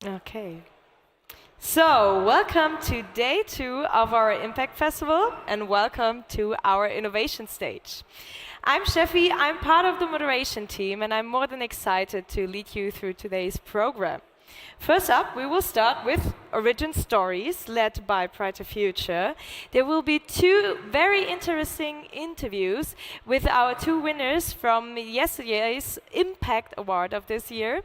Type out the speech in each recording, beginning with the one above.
Okay. So, welcome to day 2 of our Impact Festival and welcome to our innovation stage. I'm Steffi, I'm part of the moderation team and I'm more than excited to lead you through today's program. First up, we will start with Origin Stories, led by Brighter Future. There will be 2 very interesting interviews with our 2 winners from yesterday's Impact Award of this year.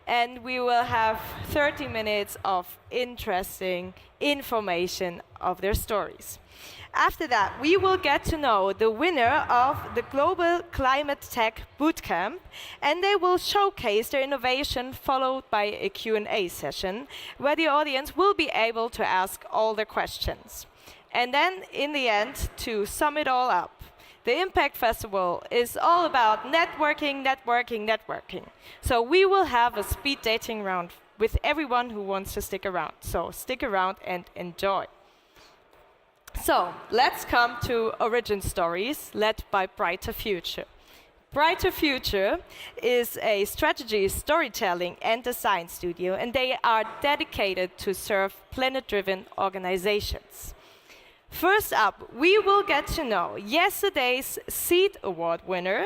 And we will have 30 minutes of interesting information of their stories. After that, we will get to know the winner of the Global ClimateTech Bootcamp, and they will showcase their innovation, followed by a Q&A session, where the audience will be able to ask all their questions. And then, in the end, to sum it all up, the Impact Festival is all about networking, networking, networking. So we will have a speed dating round with everyone who wants to stick around. So stick around and enjoy. So let's come to Origin Stories, led by Brighter Future. Brighter Future is a strategy, storytelling, and design studio, and they are dedicated to serve planet-driven organizations. First up, we will get to know yesterday's Seed Award winner.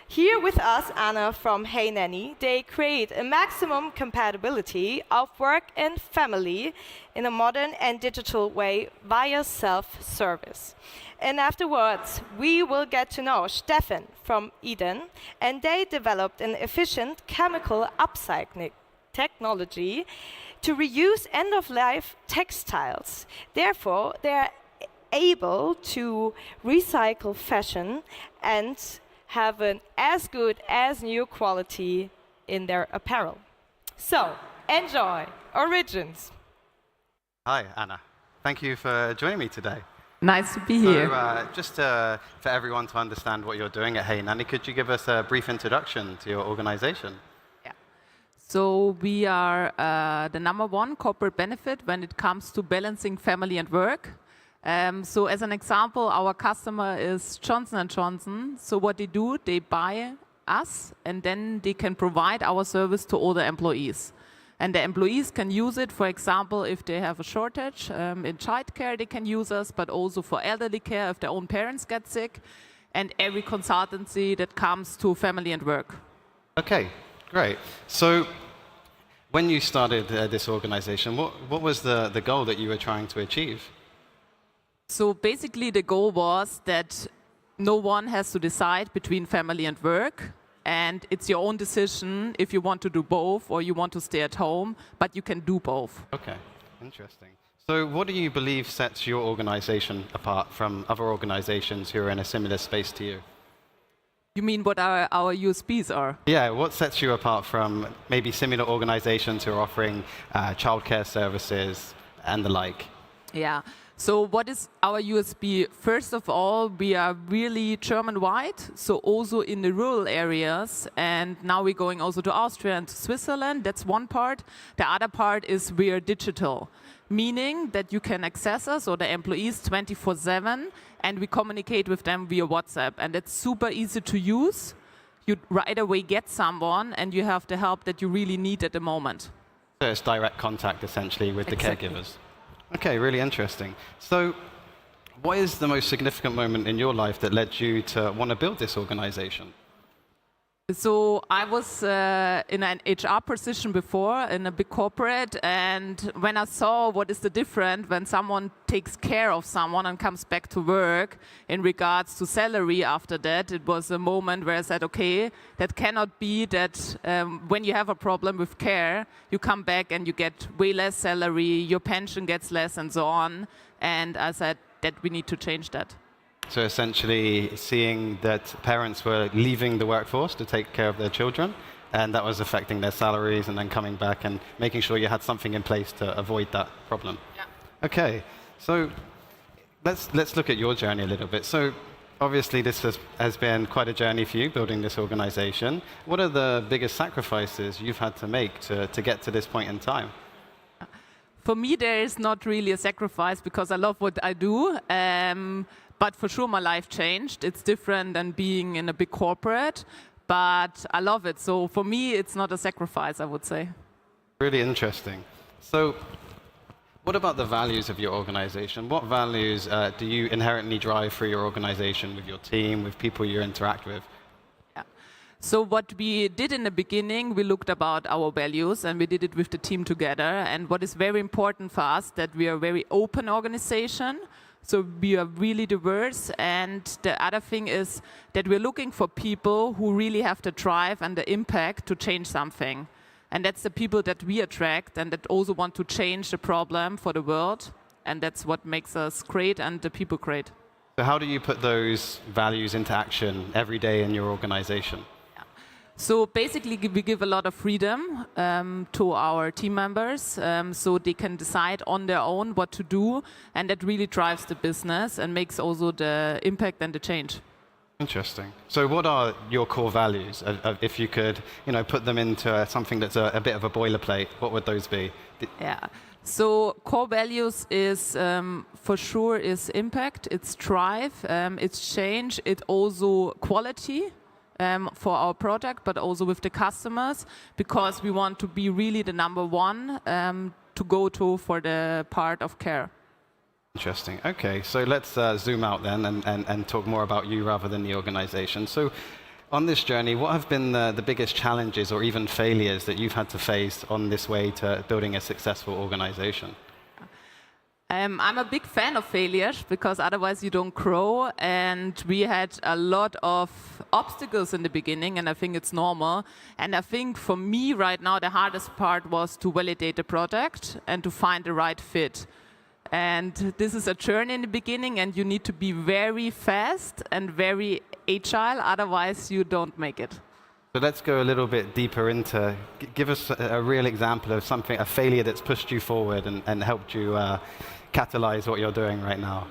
Here with us, Anna from Hey Nanny. They create a maximum compatibility of work and family in a modern and digital way via self-service. And afterwards, we will get to know Steffen from Eden, and they developed an efficient chemical upcycling technology to reuse end-of-life textiles. Therefore, they are able to recycle fashion and have an as good as new quality in their apparel. So, enjoy Origins. Hi, Anna. Thank you for joining me today. Nice to be here. So, just for everyone to understand what you're doing at Hey Nanny, could you give us a brief introduction to your organization? Yeah. So we are the #1 corporate benefit when it comes to balancing family and work. So as an example, our customer is Johnson & Johnson. So what they do, they buy us and then they can provide our service to all the employees. And the employees can use it, for example, if they have a shortage in childcare, they can use us, but also for elderly care if their own parents get sick, and every consultancy that comes to family and work. Okay, great. So when you started this organization, what was the goal that you were trying to achieve? So basically the goal was that no one has to decide between family and work, and it's your own decision if you want to do both or you want to stay at home, but you can do both. Okay, interesting. So what do you believe sets your organization apart from other organizations who are in a similar space to you? You mean what our USPs are? Yeah, what sets you apart from maybe similar organizations who are offering childcare services and the like? Yeah. So what is our USP? First of all, we are really German-wide, so also in the rural areas. And now we're going also to Austria and to Switzerland. That's one part. The other part is we are digital, meaning that you can access us or the employees 24/7, and we communicate with them via WhatsApp. And it's super easy to use. You right away get someone, and you have the help that you really need at the moment. So it's direct contact, essentially, with the Exactly. caregivers. Okay, really interesting. So what is the most significant moment in your life that led you to want to build this organization? So I was in an HR position before in a big corporate, and when I saw what is the difference when someone takes care of someone and comes back to work in regards to salary after that, it was a moment where I said, okay, that cannot be that when you have a problem with care, you come back and you get way less salary, your pension gets less and so on. And I said that we need to change that. So essentially seeing that parents were leaving the workforce to take care of their children, and that was affecting their salaries, and then coming back and making sure you had something in place to avoid that problem. Yeah. Okay, so let's look at your journey a little bit. So obviously this has been quite a journey for you, building this organization. What are the biggest sacrifices you've had to make to get to this point in time? For me, there is not really a sacrifice because I love what I do. But for sure, my life changed. It's different than being in a big corporate, but I love it. So for me, it's not a sacrifice, I would say. Really interesting. So what about the values of your organization? What values do you inherently drive for your organization with your team, with people you interact with? Yeah. So what we did in the beginning, we looked about our values and we did it with the team together. And what is very important for us, that we are a very open organization. So we are really diverse. And the other thing is that we're looking for people who really have the drive and the impact to change something. And that's the people that we attract and that also want to change the problem for the world. And that's what makes us great and the people great. So how do you put those values into action every day in your organization? Yeah. So basically, we give a lot of freedom to our team members so they can decide on their own what to do. And that really drives the business and makes also the impact and the change. Interesting. So what are your core values? If you could, put them into something that's a bit of a boilerplate, what would those be? Yeah. So core values is for sure is impact, it's drive, it's change, it's also quality for our product, but also with the customers, because we want to be really the number one to go to for the part of care. Interesting. Okay, so let's zoom out then and talk more about you rather than the organization. So on this journey, what have been the biggest challenges or even failures that you've had to face on this way to building a successful organization? I'm a big fan of failures because otherwise you don't grow. And we had a lot of obstacles in the beginning, and I think it's normal. And I think for me right now, the hardest part was to validate the product and to find the right fit. And this is a journey in the beginning, and you need to be very fast and very agile, otherwise you don't make it. So let's go a little bit deeper into, give us a real example of something, a failure that's pushed you forward and helped you catalyze what you're doing right now.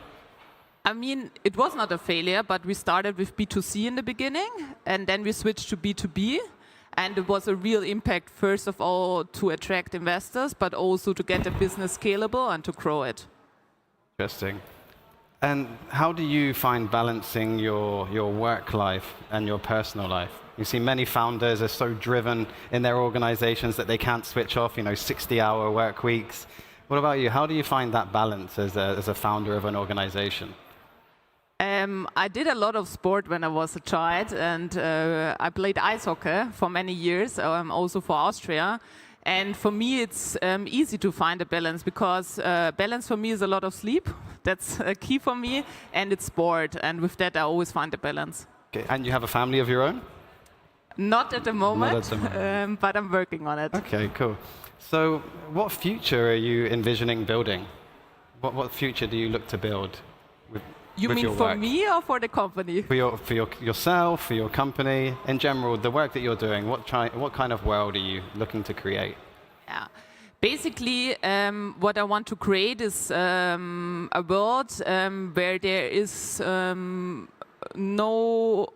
I mean, it was not a failure, but we started with B2C in the beginning, and then we switched to B2B. And it was a real impact, first of all, to attract investors, but also to get the business scalable and to grow it. Interesting. And how do you find balancing your work life and your personal life? You see many founders are so driven in their organizations that they can't switch off, 60-hour work weeks. What about you? How do you find that balance as a founder of an organization? I did a lot of sport when I was a child, and I played ice hockey for many years, also for Austria. And for me, it's easy to find a balance because balance for me is a lot of sleep. That's key for me, and it's sport. And with that, I always find a balance. Okay. And you have a family of your own? Not at the moment, Not at the moment. but I'm working on it. Okay, cool. So what future are you envisioning building? What future do you look to build with You mean for me or for the company? For yourself, for your company, in general, the work that you're doing, what kind of world are you looking to create? Yeah. Basically, what I want to create is a world where there is no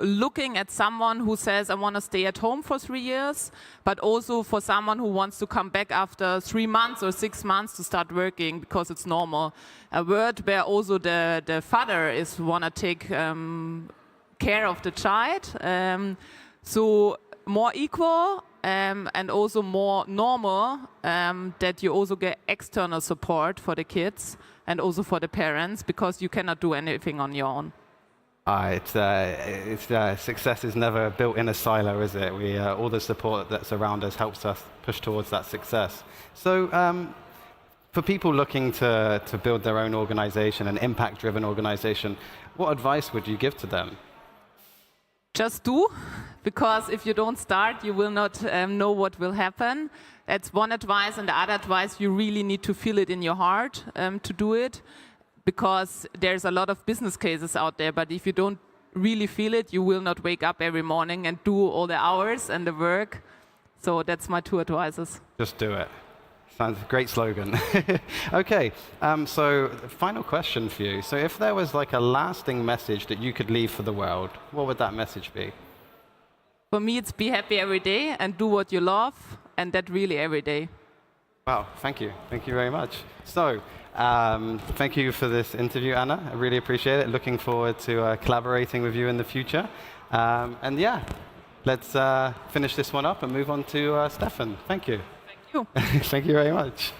looking at someone who says, I want to stay at home for 3 years, but also for someone who wants to come back after 3 months or 6 months to start working because it's normal. A world where also the father is want to take care of the child. So more equal and also more normal, that you also get external support for the kids and also for the parents, because you cannot do anything on your own. Success is never built in a silo, is it? All the support that's around us helps us push towards that success. So for people looking to build their own organization, an impact-driven organization, what advice would you give to them? Just do, because if you don't start, you will not know what will happen. That's one advice, and the other advice, you really need to feel it in your heart to do it. Because there's a lot of business cases out there, but if you don't really feel it, you will not wake up every morning and do all the hours and the work. So that's my 2 advices. Just do it. Sounds a great slogan. Okay, so final question for you. So if there was like a lasting message that you could leave for the world, what would that message be? For me, it's be happy every day and do what you love, and that really every day. Wow, thank you. Thank you very much. So, thank you for this interview, Anna. I really appreciate it. Looking forward to collaborating with you in the future. And yeah, let's finish this one up and move on to Steffen. Thank you. Thank you. you. Thank you very much.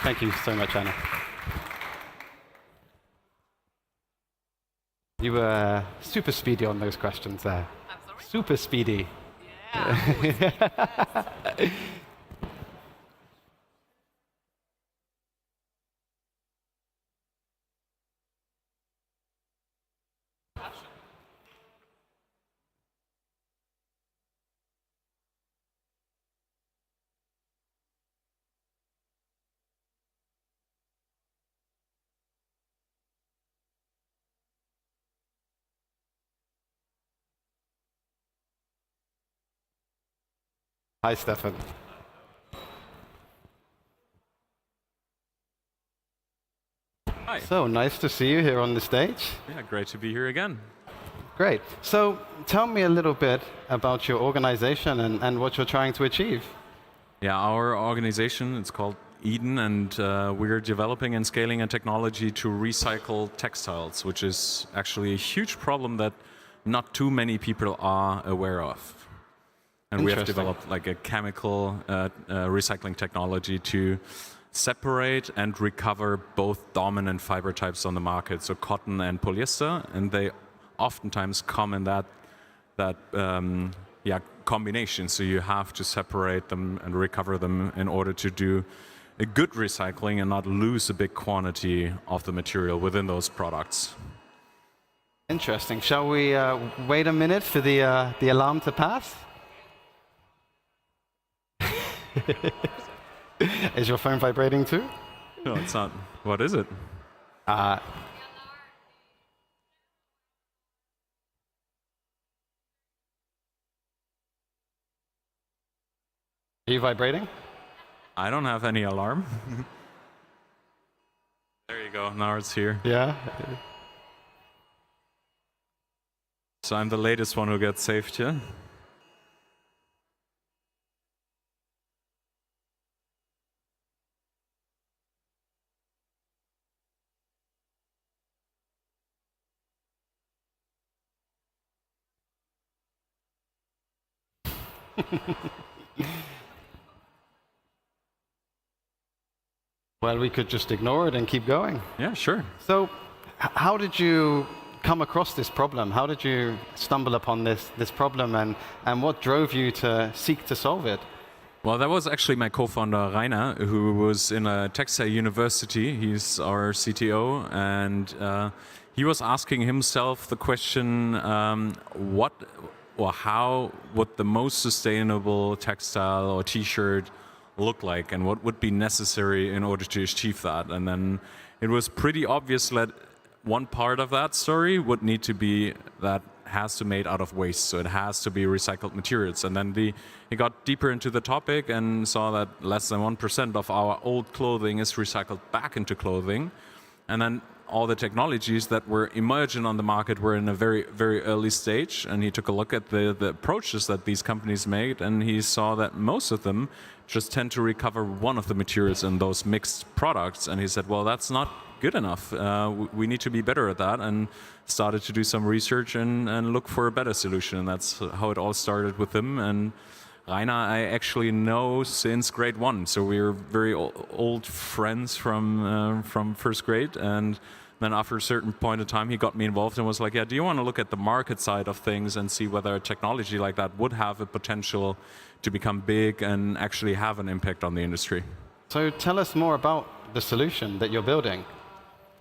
Thank you so much, Anna. You were super speedy on those questions there. I'm sorry? Super speedy. Yeah. Hi, Steffen. Hi. So nice to see you here on the stage. Yeah, great to be here again. Great. So tell me a little bit about your organization and what you're trying to achieve. Yeah, our organization, it's called Eden, and we're developing and scaling a technology to recycle textiles, which is actually a huge problem that not too many people are aware of. And we have developed like a chemical recycling technology to separate and recover both dominant fiber types on the market, so cotton and polyester, and they oftentimes come in that combination. So you have to separate them and recover them in order to do a good recycling and not lose a big quantity of the material within those products. Interesting. Shall we wait a minute for the alarm to pass? Is your phone vibrating too? No, it's not. What is it? Are you vibrating? I don't have any alarm. There you go. Now it's here. Yeah. So I'm the latest one who gets saved here. Well, we could just ignore it and keep going. Yeah, sure. So, how did you come across this problem? How did you stumble upon this problem, and what drove you to seek to solve it? Well, that was actually my co-founder Rainer, who was in a textile university. He's our CTO, and he was asking himself the question, what or how would the most sustainable textile or t-shirt look like, and what would be necessary in order to achieve that? And then it was pretty obvious that one part of that story would need to be that has to be made out of waste, so it has to be recycled materials. And then he got deeper into the topic and saw that less than 1% of our old clothing is recycled back into clothing. And then all the technologies that were emerging on the market were in a very, very early stage. And he took a look at the approaches that these companies made, and he saw that most of them just tend to recover one of the materials in those mixed products. And he said, well, that's not good enough. We need to be better at that, and started to do some research and look for a better solution. And that's how it all started with him. And Rainer, I actually know since grade 1, so we're very old friends from first grade. And then after a certain point in time, he got me involved and was like, yeah, do you want to look at the market side of things and see whether a technology like that would have a potential to become big and actually have an impact on the industry? So tell us more about the solution that you're building.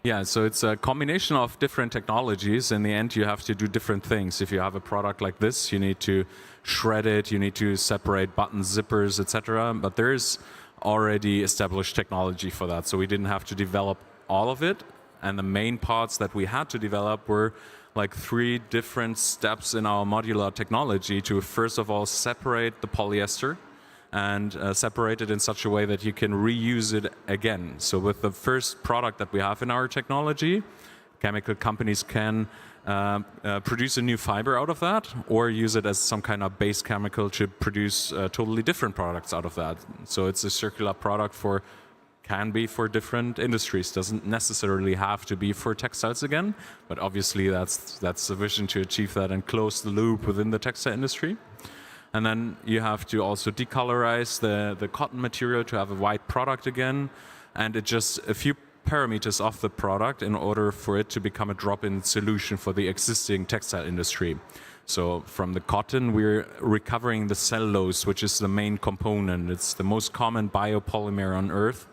Yeah, so it's a combination of different technologies. In the end, you have to do different things. If you have a product like this, you need to shred it, you need to separate buttons, zippers, etc. But there is already established technology for that, so we didn't have to develop all of it. And the main parts that we had to develop were like 3 different steps in our modular technology to, first of all, separate the polyester and separate it in such a way that you can reuse it again. So with the first product that we have in our technology, chemical companies can produce a new fiber out of that, or use it as some kind of base chemical to produce totally different products out of that. So it's a circular product can be for different industries. Doesn't necessarily have to be for textiles again, but obviously that's the vision, to achieve that and close the loop within the textile industry. And then you have to also decolorize the cotton material to have a white product again. And it just a few parameters of the product in order for it to become a drop-in solution for the existing textile industry. So from the cotton, we're recovering the cellulose, which is the main component. It's the most common biopolymer on Earth.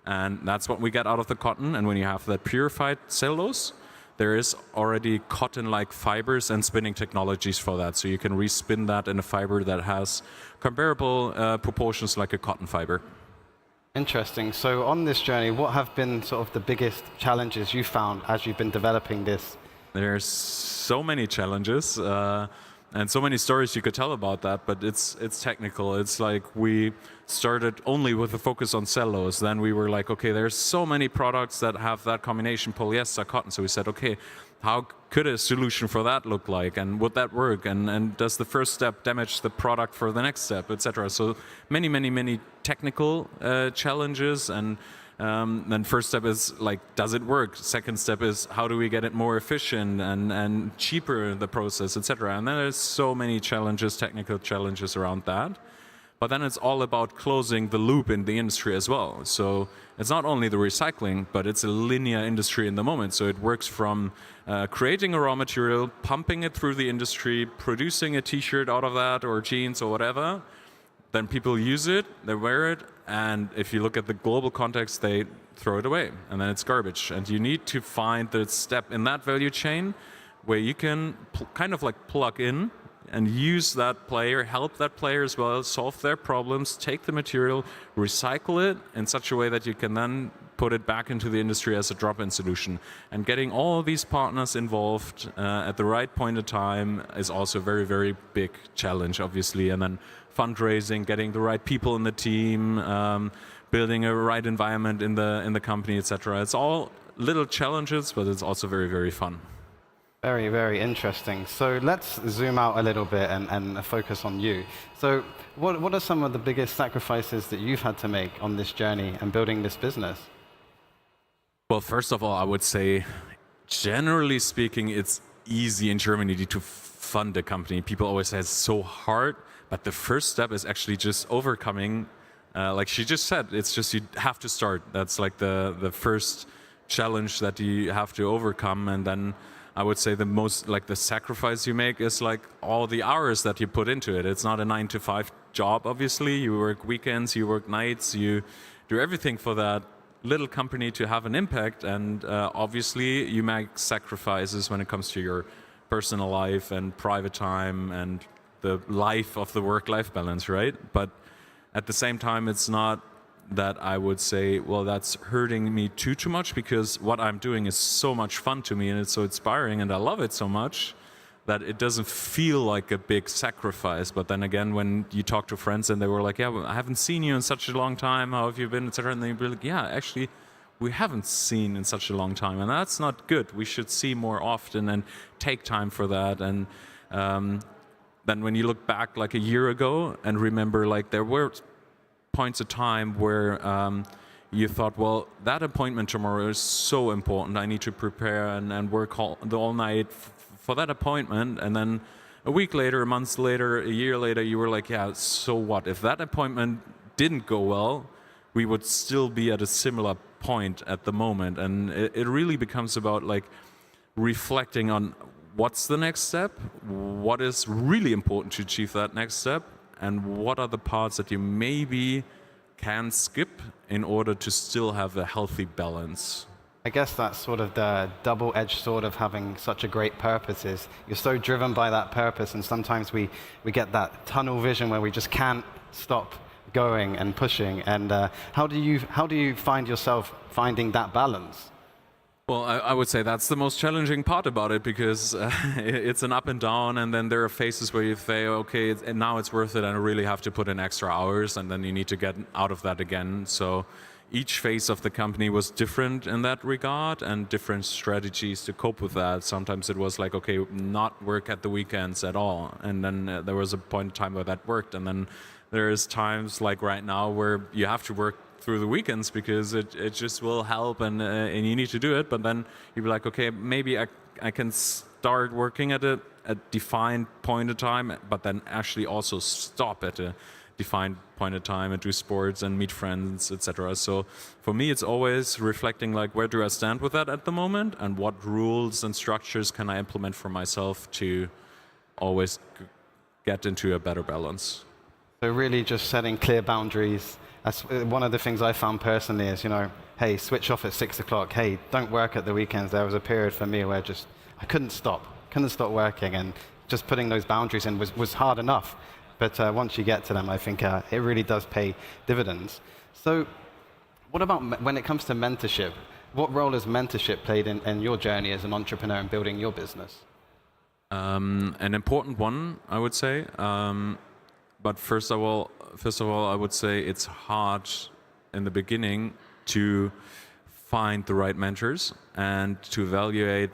And that's what we get out of the cotton. And when you have that purified cellulose, there is already cotton-like fibers and spinning technologies for that. So you can respin that in a fiber that has comparable proportions like a cotton fiber. Interesting. So on this journey, what have been sort of the biggest challenges you found as you've been developing this? There's so many challenges and so many stories you could tell about that, but it's technical. It's like we started only with a focus on cellulose. Then we were like, okay, there's so many products that have that combination polyester, cotton. So we said, okay, how could a solution for that look like? And would that work? And does the first step damage the product for the next step, etc.? So many technical challenges. And then first step is like, does it work? Second step is, how do we get it more efficient and cheaper in the process, etc. And then there's so many challenges, technical challenges around that. But then it's all about closing the loop in the industry as well. So it's not only the recycling, but it's a linear industry in the moment. So it works from creating a raw material, pumping it through the industry, producing a t-shirt out of that or jeans or whatever. Then people use it, they wear it, and if you look at the global context, they throw it away, and then it's garbage. And you need to find the step in that value chain where you can kind of like plug in and use that player, help that player as well, solve their problems, take the material, recycle it in such a way that you can then put it back into the industry as a drop-in solution. And getting all of these partners involved at the right point of time is also a very big challenge, obviously. And then fundraising, getting the right people in the team, building a right environment in the company, etc. It's all little challenges, but it's also very fun. Very interesting. So let's zoom out a little bit and focus on you. So what are some of the biggest sacrifices that you've had to make on this journey and building this business? Well, first of all, I would say, generally speaking, it's easy in Germany to fund a company. People always say it's so hard, but the first step is actually just overcoming, like she just said, it's just you have to start. That's like the first challenge that you have to overcome. And then I would say the most, like the sacrifice you make is like all the hours that you put into it. It's not a 9-to-5 job, obviously. You work weekends, you work nights, you do everything for that little company to have an impact. And obviously you make sacrifices when it comes to your personal life and private time and the life of the work-life balance, right? But at the same time, it's not that I would say, well, that's hurting me too much, because what I'm doing is so much fun to me and it's so inspiring and I love it so much that it doesn't feel like a big sacrifice. But then again, when you talk to friends and they were like, yeah, well, I haven't seen you in such a long time, how have you been, etc. And they'd be like, yeah, actually, we haven't seen in such a long time, and that's not good. We should see more often and take time for that. And then when you look back like a year ago and remember, like there were points of time where you thought, well, that appointment tomorrow is so important. I need to prepare and work all night for that appointment. And then a week later, a month later, a year later, you were like, yeah, so what? If that appointment didn't go well, we would still be at a similar point at the moment. And it really becomes about like reflecting on what's the next step, what is really important to achieve that next step, and what are the parts that you maybe can skip in order to still have a healthy balance. I guess that's sort of the double-edged sword of having such a great purpose is you're so driven by that purpose, and sometimes we get that tunnel vision where we just can't stop going and pushing. And how do you find yourself finding that balance? Well, I would say that's the most challenging part about it, because it's an up and down, and then there are phases where you say, okay, now it's worth it, and I really have to put in extra hours, and then you need to get out of that again. So each phase of the company was different in that regard, and different strategies to cope with that. Sometimes it was like, okay, not work at the weekends at all, and then there was a point in time where that worked, and then there's times like right now where you have to work through the weekends because it just will help and you need to do it. But then you'll be like, okay, maybe I can start working at a defined point of time, but then actually also stop at a defined point of time and do sports and meet friends, etc. So for me, it's always reflecting like, where do I stand with that at the moment, and what rules and structures can I implement for myself to always get into a better balance. So really just setting clear boundaries. That's one of the things I found personally is, hey, switch off at 6 o'clock. Hey, don't work at the weekends. There was a period for me where I couldn't stop working, and just putting those boundaries in was hard enough. But once you get to them, I think it really does pay dividends. So what about when it comes to mentorship? What role has mentorship played in your journey as an entrepreneur and building your business? An important one, I would say. But first of all, I would say it's hard in the beginning to find the right mentors and to evaluate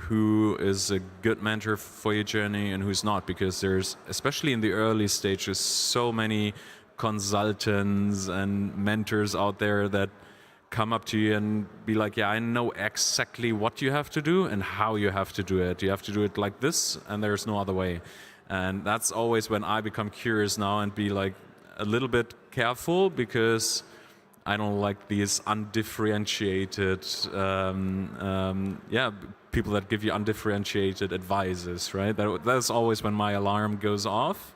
who is a good mentor for your journey and who's not, because there's, especially in the early stages, so many consultants and mentors out there that come up to you and be like, yeah, I know exactly what you have to do and how you have to do it. You have to do it like this, and there's no other way. And that's always when I become curious now and be like a little bit careful, because I don't like these undifferentiated, people that give you undifferentiated advices, right? That's always when my alarm goes off.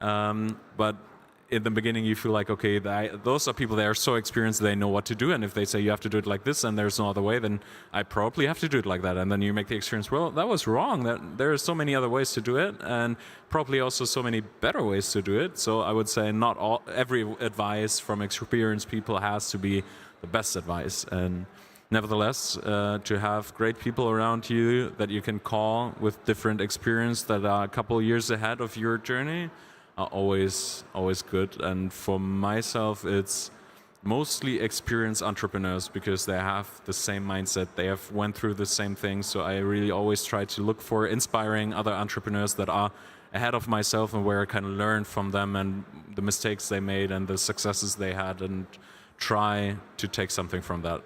But in the beginning, you feel like, okay, those are people that are so experienced, they know what to do. And if they say you have to do it like this and there's no other way, then I probably have to do it like that. And then you make the experience, well, that was wrong. There are so many other ways to do it, and probably also so many better ways to do it. So I would say not every advice from experienced people has to be the best advice. And nevertheless, to have great people around you that you can call with different experience that are a couple of years ahead of your journey are always good. And for myself, it's mostly experienced entrepreneurs, because they have the same mindset, they have went through the same things. So I really always try to look for inspiring other entrepreneurs that are ahead of myself and where I can learn from them and the mistakes they made and the successes they had, and try to take something from that.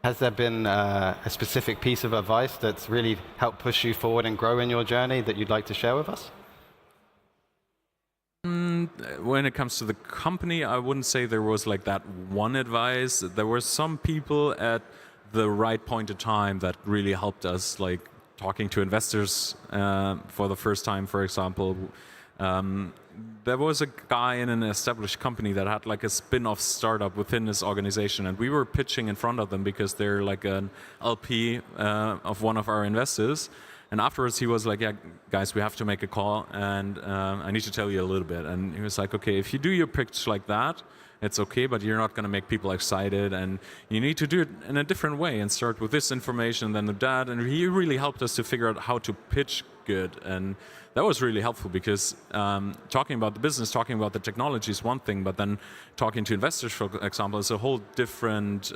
Has there been a specific piece of advice that's really helped push you forward and grow in your journey that you'd like to share with us? When it comes to the company, I wouldn't say there was like that one advice. There were some people at the right point of time that really helped us, like talking to investors for the first time, for example. There was a guy in an established company that had like a spin-off startup within this organization, and we were pitching in front of them because they're like an LP of one of our investors. And afterwards he was like, yeah, guys, we have to make a call, and I need to tell you a little bit. And he was like, okay, if you do your pitch like that, it's okay, but you're not going to make people excited, and you need to do it in a different way and start with this information, then with that. And he really helped us to figure out how to pitch good. And that was really helpful, because talking about the business, talking about the technology is one thing, but then talking to investors, for example, is a whole different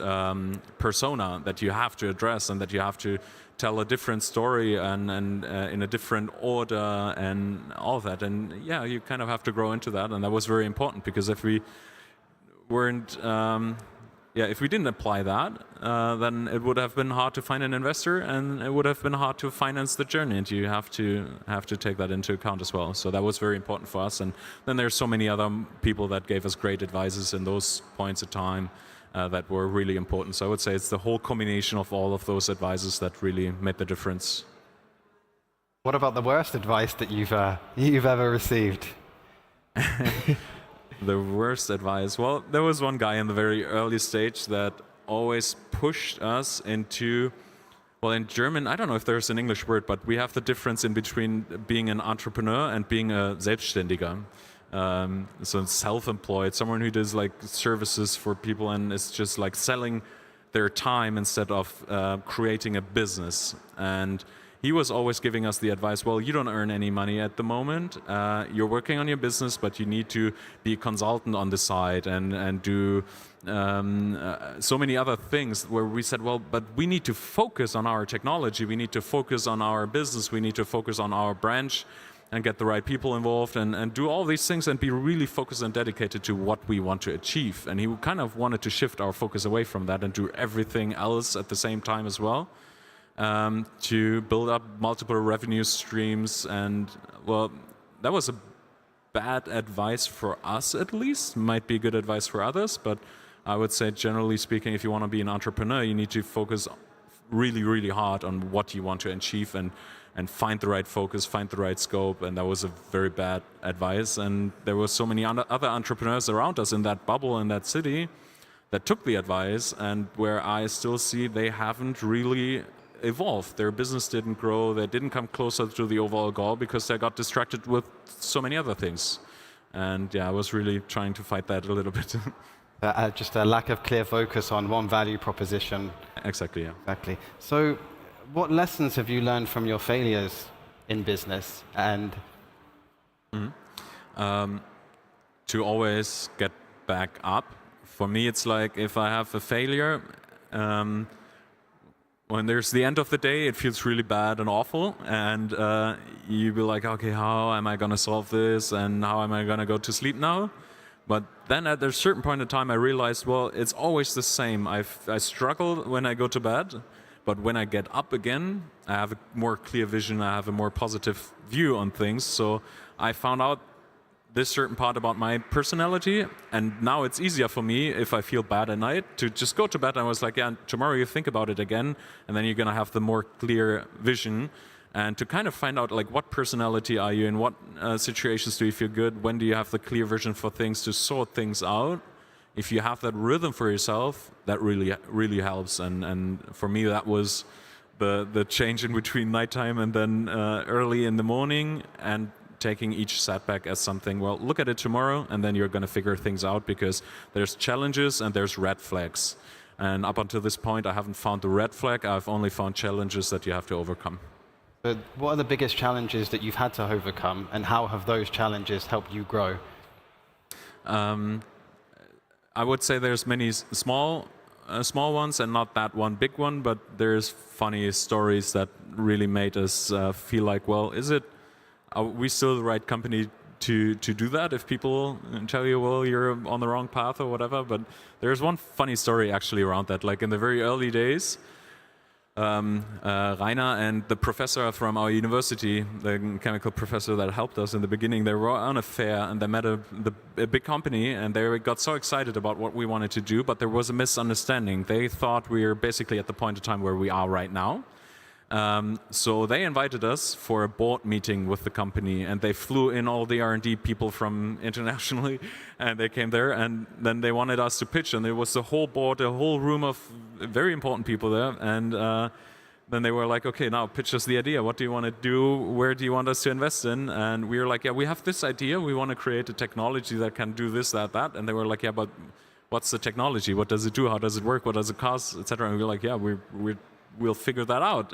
persona that you have to address, and that you have to tell a different story and in a different order and all of that. And yeah, you kind of have to grow into that, and that was very important, because if we weren't, if we didn't apply that, then it would have been hard to find an investor, and it would have been hard to finance the journey, and you have to take that into account as well. So that was very important for us. And then there's so many other people that gave us great advices in those points of time that were really important. So I would say it's the whole combination of all of those advices that really made the difference. What about the worst advice that you've ever received? The worst advice? Well, there was one guy in the very early stage that always pushed us into, well, in German, I don't know if there's an English word, but we have the difference in between being an entrepreneur and being a Selbstständiger. So self-employed, someone who does like services for people and is just like selling their time instead of creating a business. And he was always giving us the advice, well, you don't earn any money at the moment. You're working on your business, but you need to be a consultant on the side and do so many other things, where we said, well, but we need to focus on our technology. We need to focus on our business. We need to focus on our branch. and get the right people involved and do all these things and be really focused and dedicated to what we want to achieve. And he kind of wanted to shift our focus away from that and do everything else at the same time as well, to build up multiple revenue streams. And well, that was a bad advice for us, at least. Might be good advice for others, but I would say, generally speaking, if you want to be an entrepreneur, you need to focus really, really hard on what you want to achieve and find the right focus, find the right scope. And that was a very bad advice. And there were so many other entrepreneurs around us in that bubble, in that city, that took the advice, and where I still see they haven't really evolved. Their business didn't grow. They didn't come closer to the overall goal because they got distracted with so many other things. And yeah, I was really trying to fight that a little bit. Just a lack of clear focus on one value proposition. Exactly, yeah. Exactly. So what lessons have you learned from your failures in business? And to always get back up. For me, it's like if I have a failure, when there's the end of the day, it feels really bad and awful. And you be like, okay, how am I going to solve this? And how am I going to go to sleep now? But then at a certain point in time, I realized, well, it's always the same. I struggle when I go to bed, but when I get up again, I have a more clear vision. I have a more positive view on things. So I found out this certain part about my personality, and now it's easier for me if I feel bad at night to just go to bed. And I was like, yeah, tomorrow you think about it again, and then you're going to have the more clear vision. And to kind of find out, like, what personality are you in, what situations do you feel good, when do you have the clear vision for things, to sort things out. If you have that rhythm for yourself, that really helps. And for me, that was the change in between nighttime and then early in the morning, and taking each setback as something, well, look at it tomorrow, and then you're going to figure things out, because there's challenges and there's red flags. And up until this point, I haven't found the red flag. I've only found challenges that you have to overcome. But what are the biggest challenges that you've had to overcome, and how have those challenges helped you grow? I would say there's many small ones and not that one big one, but there's funny stories that really made us feel like, well, are we still the right company to do that if people tell you, well, you're on the wrong path or whatever? But there's one funny story actually around that. Like in the very early days, Rainer and the professor from our university, the chemical professor that helped us in the beginning, they were on a fair and they met a big company, and they got so excited about what we wanted to do, but there was a misunderstanding. They thought we were basically at the point of time where we are right now. So they invited us for a board meeting with the company, and they flew in all the R&D people from internationally, and they came there, and then they wanted us to pitch, and there was the whole board, a whole room of very important people there, and then they were like, okay, now pitch us the idea. What do you want to do? Where do you want us to invest in? And we were like, yeah, we have this idea. We want to create a technology that can do this, that. And they were like, yeah, but what's the technology? What does it do? How does it work? What does it cost? Etc. And we were like, yeah, we'll figure that out.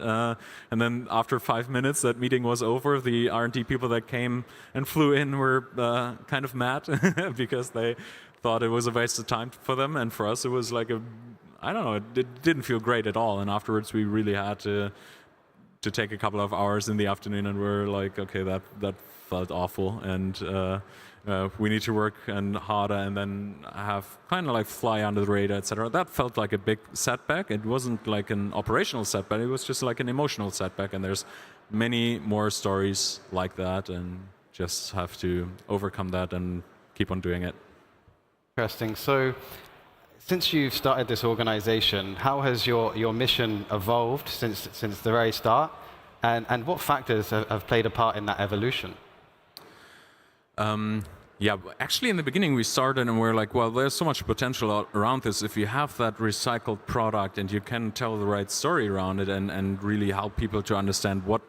And then after 5 minutes, that meeting was over. The R&D people that came and flew in were kind of mad because they thought it was a waste of time for them. And for us, it was like I don't know, it didn't feel great at all. And afterwards, we really had to take a couple of hours in the afternoon, and we're like, okay, that felt awful. And we need to work and harder, and then have kind of like fly under the radar, etc. That felt like a big setback. It wasn't like an operational setback. It was just like an emotional setback. And there's many more stories like that, and just have to overcome that and keep on doing it. Interesting. So, since you've started this organization, how has your mission evolved since the very start? And what factors have played a part in that evolution? Yeah, actually in the beginning we started and we're like, well, there's so much potential around this. If you have that recycled product and you can tell the right story around it and really help people to understand what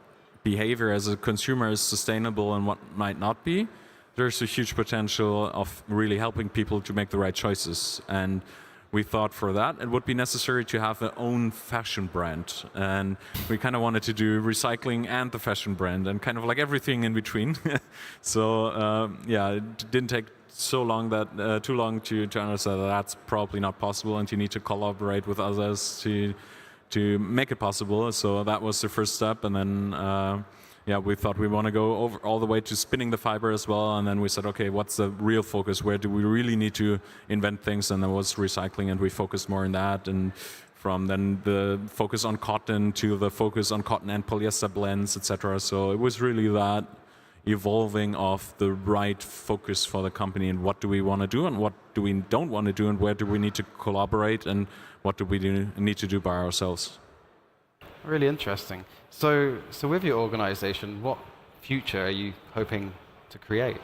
behavior as a consumer is sustainable and what might not be, there's a huge potential of really helping people to make the right choices. And we thought for that it would be necessary to have our own fashion brand. And we kind of wanted to do recycling and the fashion brand and kind of like everything in between. So yeah, it didn't take too long to understand that that's probably not possible, and you need to collaborate with others to make it possible. So that was the first step. And then yeah, we thought we want to go over all the way to spinning the fiber as well, and then we said, okay, what's the real focus? Where do we really need to invent things? And there was recycling, and we focused more on that. And from then the focus on cotton to the focus on cotton and polyester blends, etc. So it was really that evolving of the right focus for the company, and what do we want to do and what do we don't want to do, and where do we need to collaborate, and what do we need to do by ourselves. Really interesting. So with your organization, what future are you hoping to create?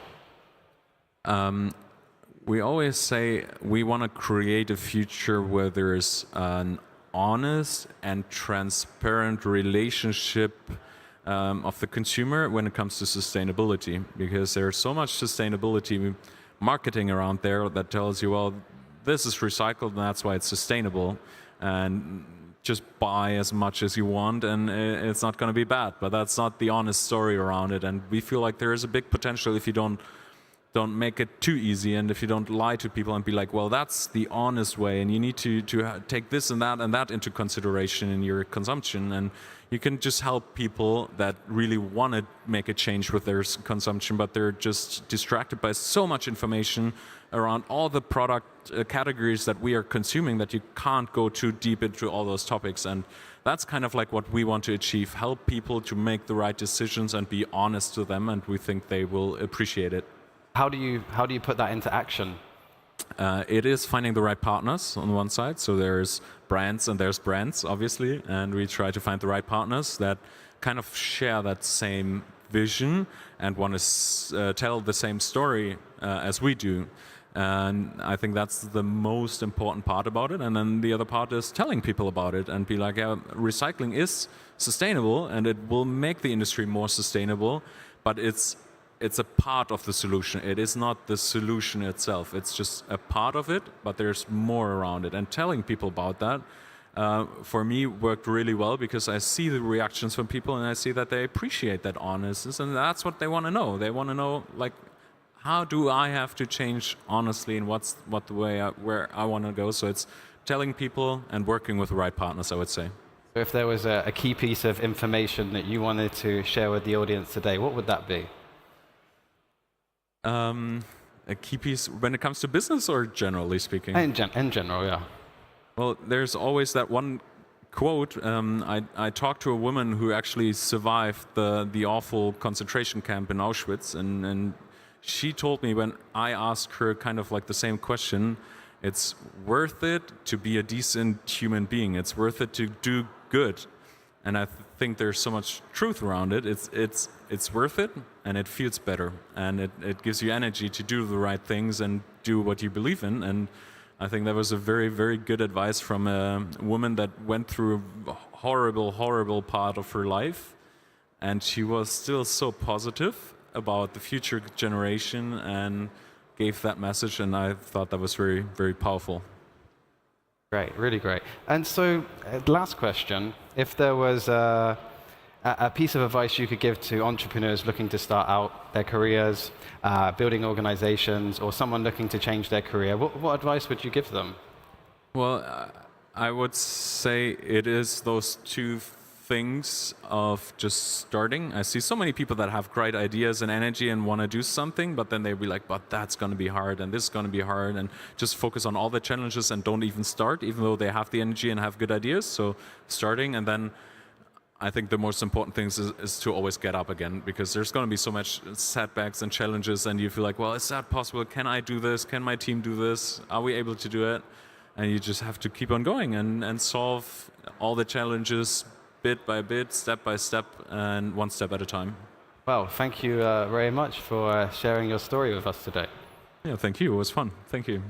We always say we want to create a future where there's an honest and transparent relationship of the consumer when it comes to sustainability, because there's so much sustainability marketing around there that tells you, well, this is recycled and that's why it's sustainable, and just buy as much as you want and it's not going to be bad. But that's not the honest story around it, and we feel like there is a big potential if you don't make it too easy, and if you don't lie to people and be like, well, that's the honest way, and you need to take this and that into consideration in your consumption. And you can just help people that really want to make a change with their consumption, but they're just distracted by so much information around all the product categories that we are consuming that you can't go too deep into all those topics. And that's kind of like what we want to achieve, help people to make the right decisions and be honest to them, and we think they will appreciate it. How do you put that into action? It is finding the right partners on one side. So there's brands and there's brands, obviously, and we try to find the right partners that kind of share that same vision and want to tell the same story as we do. And I think that's the most important part about it. And then the other part is telling people about it and be like, yeah, recycling is sustainable and it will make the industry more sustainable, but it's a part of the solution. It is not the solution itself. It's just a part of it, but there's more around it. And telling people about that, for me, worked really well, because I see the reactions from people and I see that they appreciate that honestness, and that's what they want to know. They want to know, like, how do I have to change honestly, and what the way where I want to go. So it's telling people and working with the right partners, I would say. So if there was a key piece of information that you wanted to share with the audience today, what would that be? A key piece when it comes to business, or generally speaking? In general, yeah. Well, there's always that one quote. I talked to a woman who actually survived the awful concentration camp in Auschwitz, and she told me, when I asked her kind of like the same question, it's worth it to be a decent human being. It's worth it to do good. And I think there's so much truth around it. It's worth it, and it feels better, and it gives you energy to do the right things and do what you believe in. And I think that was a very, very good advice from a woman that went through a horrible, horrible part of her life, and she was still so positive about the future generation and gave that message, and I thought that was very, very powerful. Great, really great. And so, last question, if there was a piece of advice you could give to entrepreneurs looking to start out their careers, building organizations, or someone looking to change their career, what advice would you give them? Well, I would say it is those two things of just starting. I see so many people that have great ideas and energy and want to do something, but then they'll be like, but that's going to be hard, and this is going to be hard, and just focus on all the challenges and don't even start, even though they have the energy and have good ideas. So starting, and then I think the most important thing is to always get up again, because there's going to be so much setbacks and challenges, and you feel like, well, is that possible? Can I do this? Can my team do this? Are we able to do it? And you just have to keep on going and solve all the challenges bit by bit, step by step, and one step at a time. Well, thank you very much for sharing your story with us today. Yeah, thank you. It was fun. Thank you.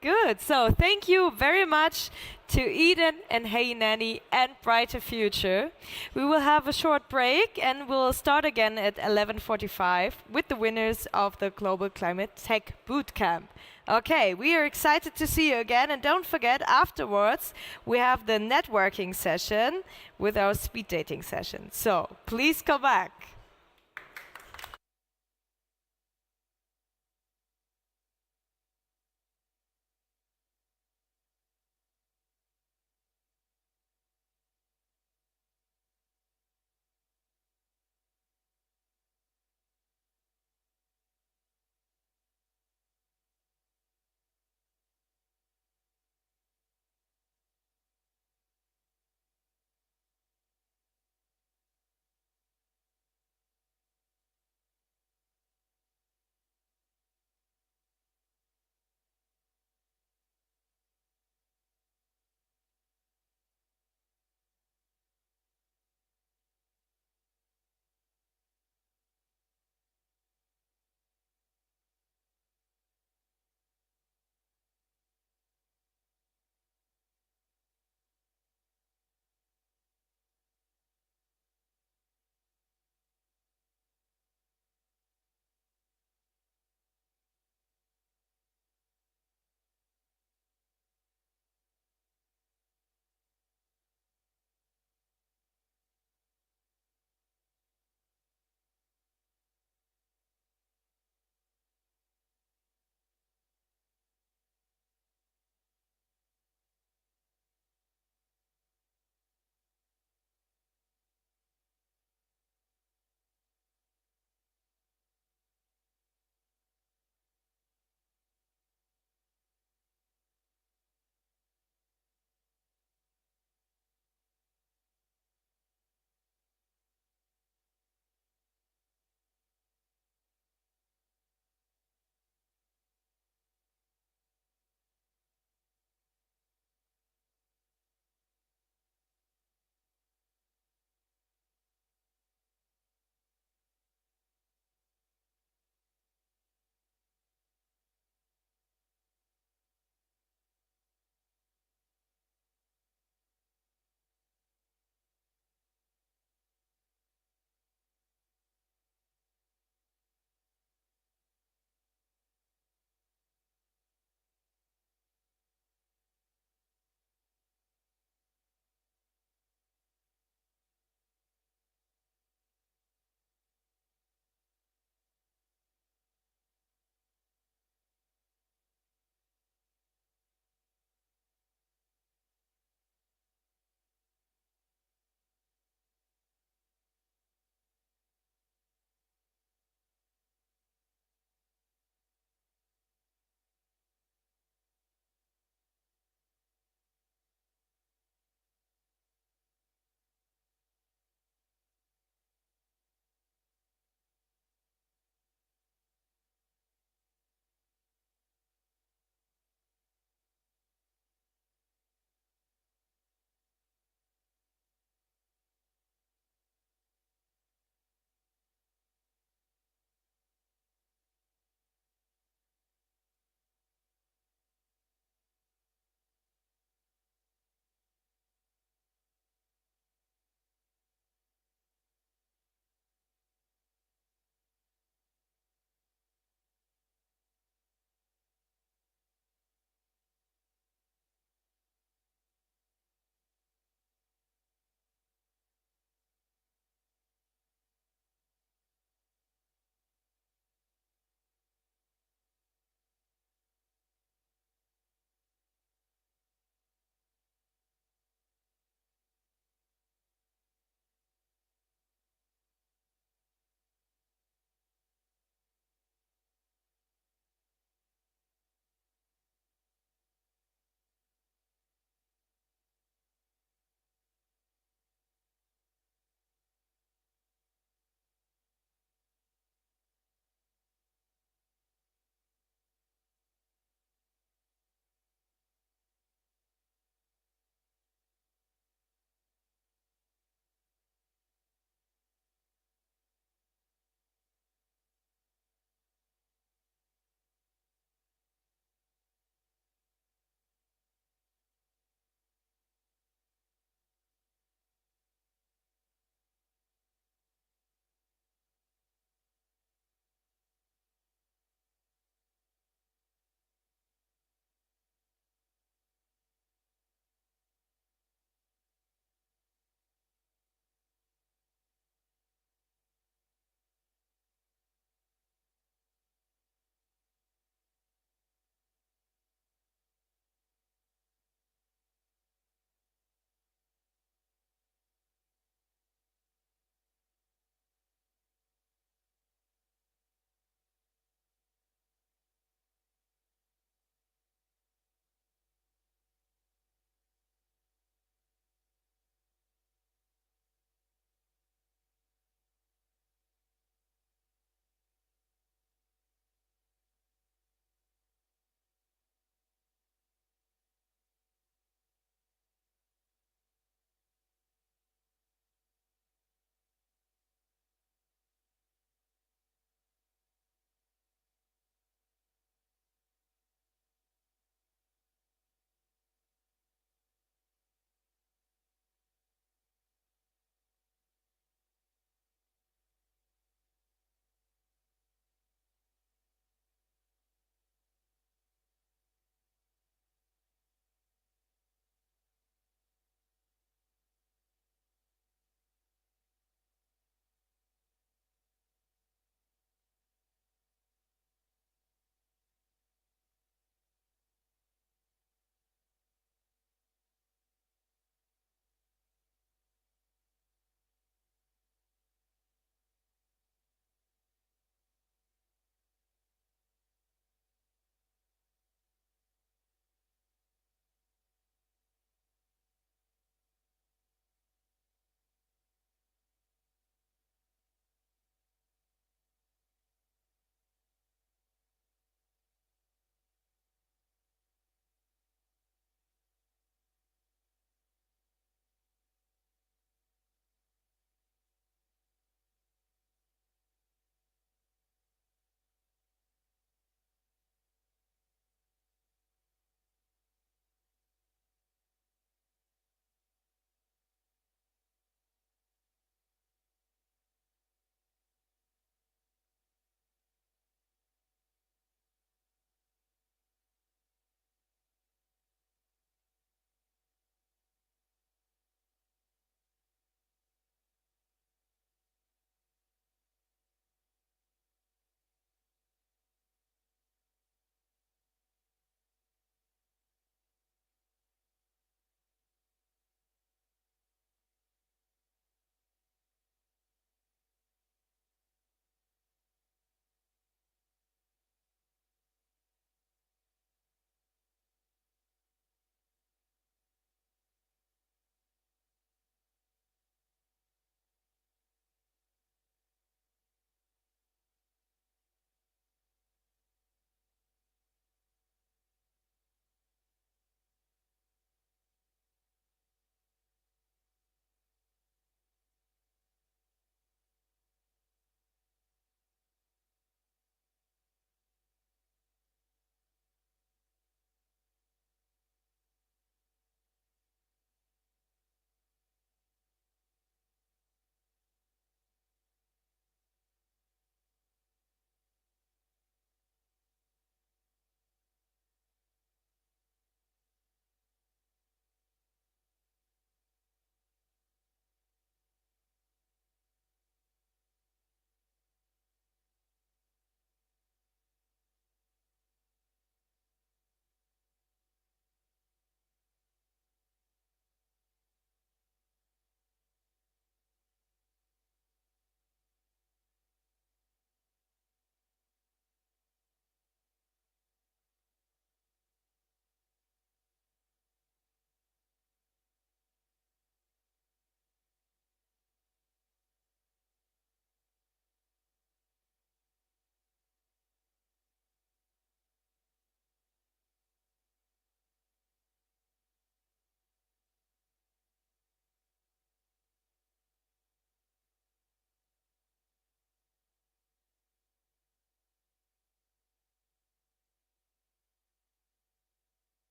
Good. So thank you very much to Eden and Hey Nanny and Brighter Future. We will have a short break and we'll start again at 11:45 with the winners of the Global Climate Tech Bootcamp. Okay, we are excited to see you again, and don't forget, afterwards we have the networking session with our speed dating session. So please come back.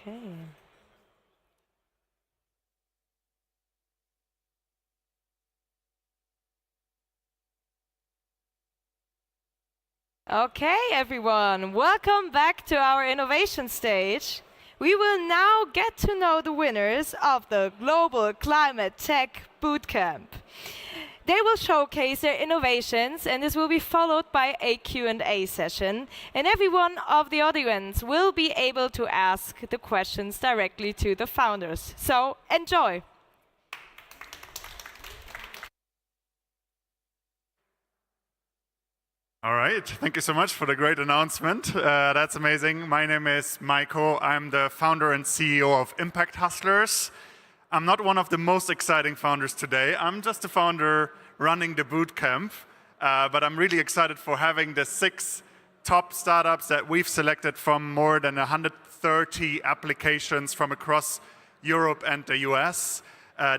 Okay. Okay, everyone, welcome back to our innovation stage. We will now get to know the winners of the Global Climate Tech Bootcamp. They will showcase their innovations, and this will be followed by a Q&A session. And every one of the audience will be able to ask the questions directly to the founders. So enjoy. All right, thank you so much for the great announcement. That's amazing. My name is Maiko. I'm the founder and CEO of Impact Hustlers. I'm not one of the most exciting founders today. I'm just a founder running the bootcamp, but I'm really excited for having the 6 top startups that we've selected from more than 130 applications from across Europe and the US.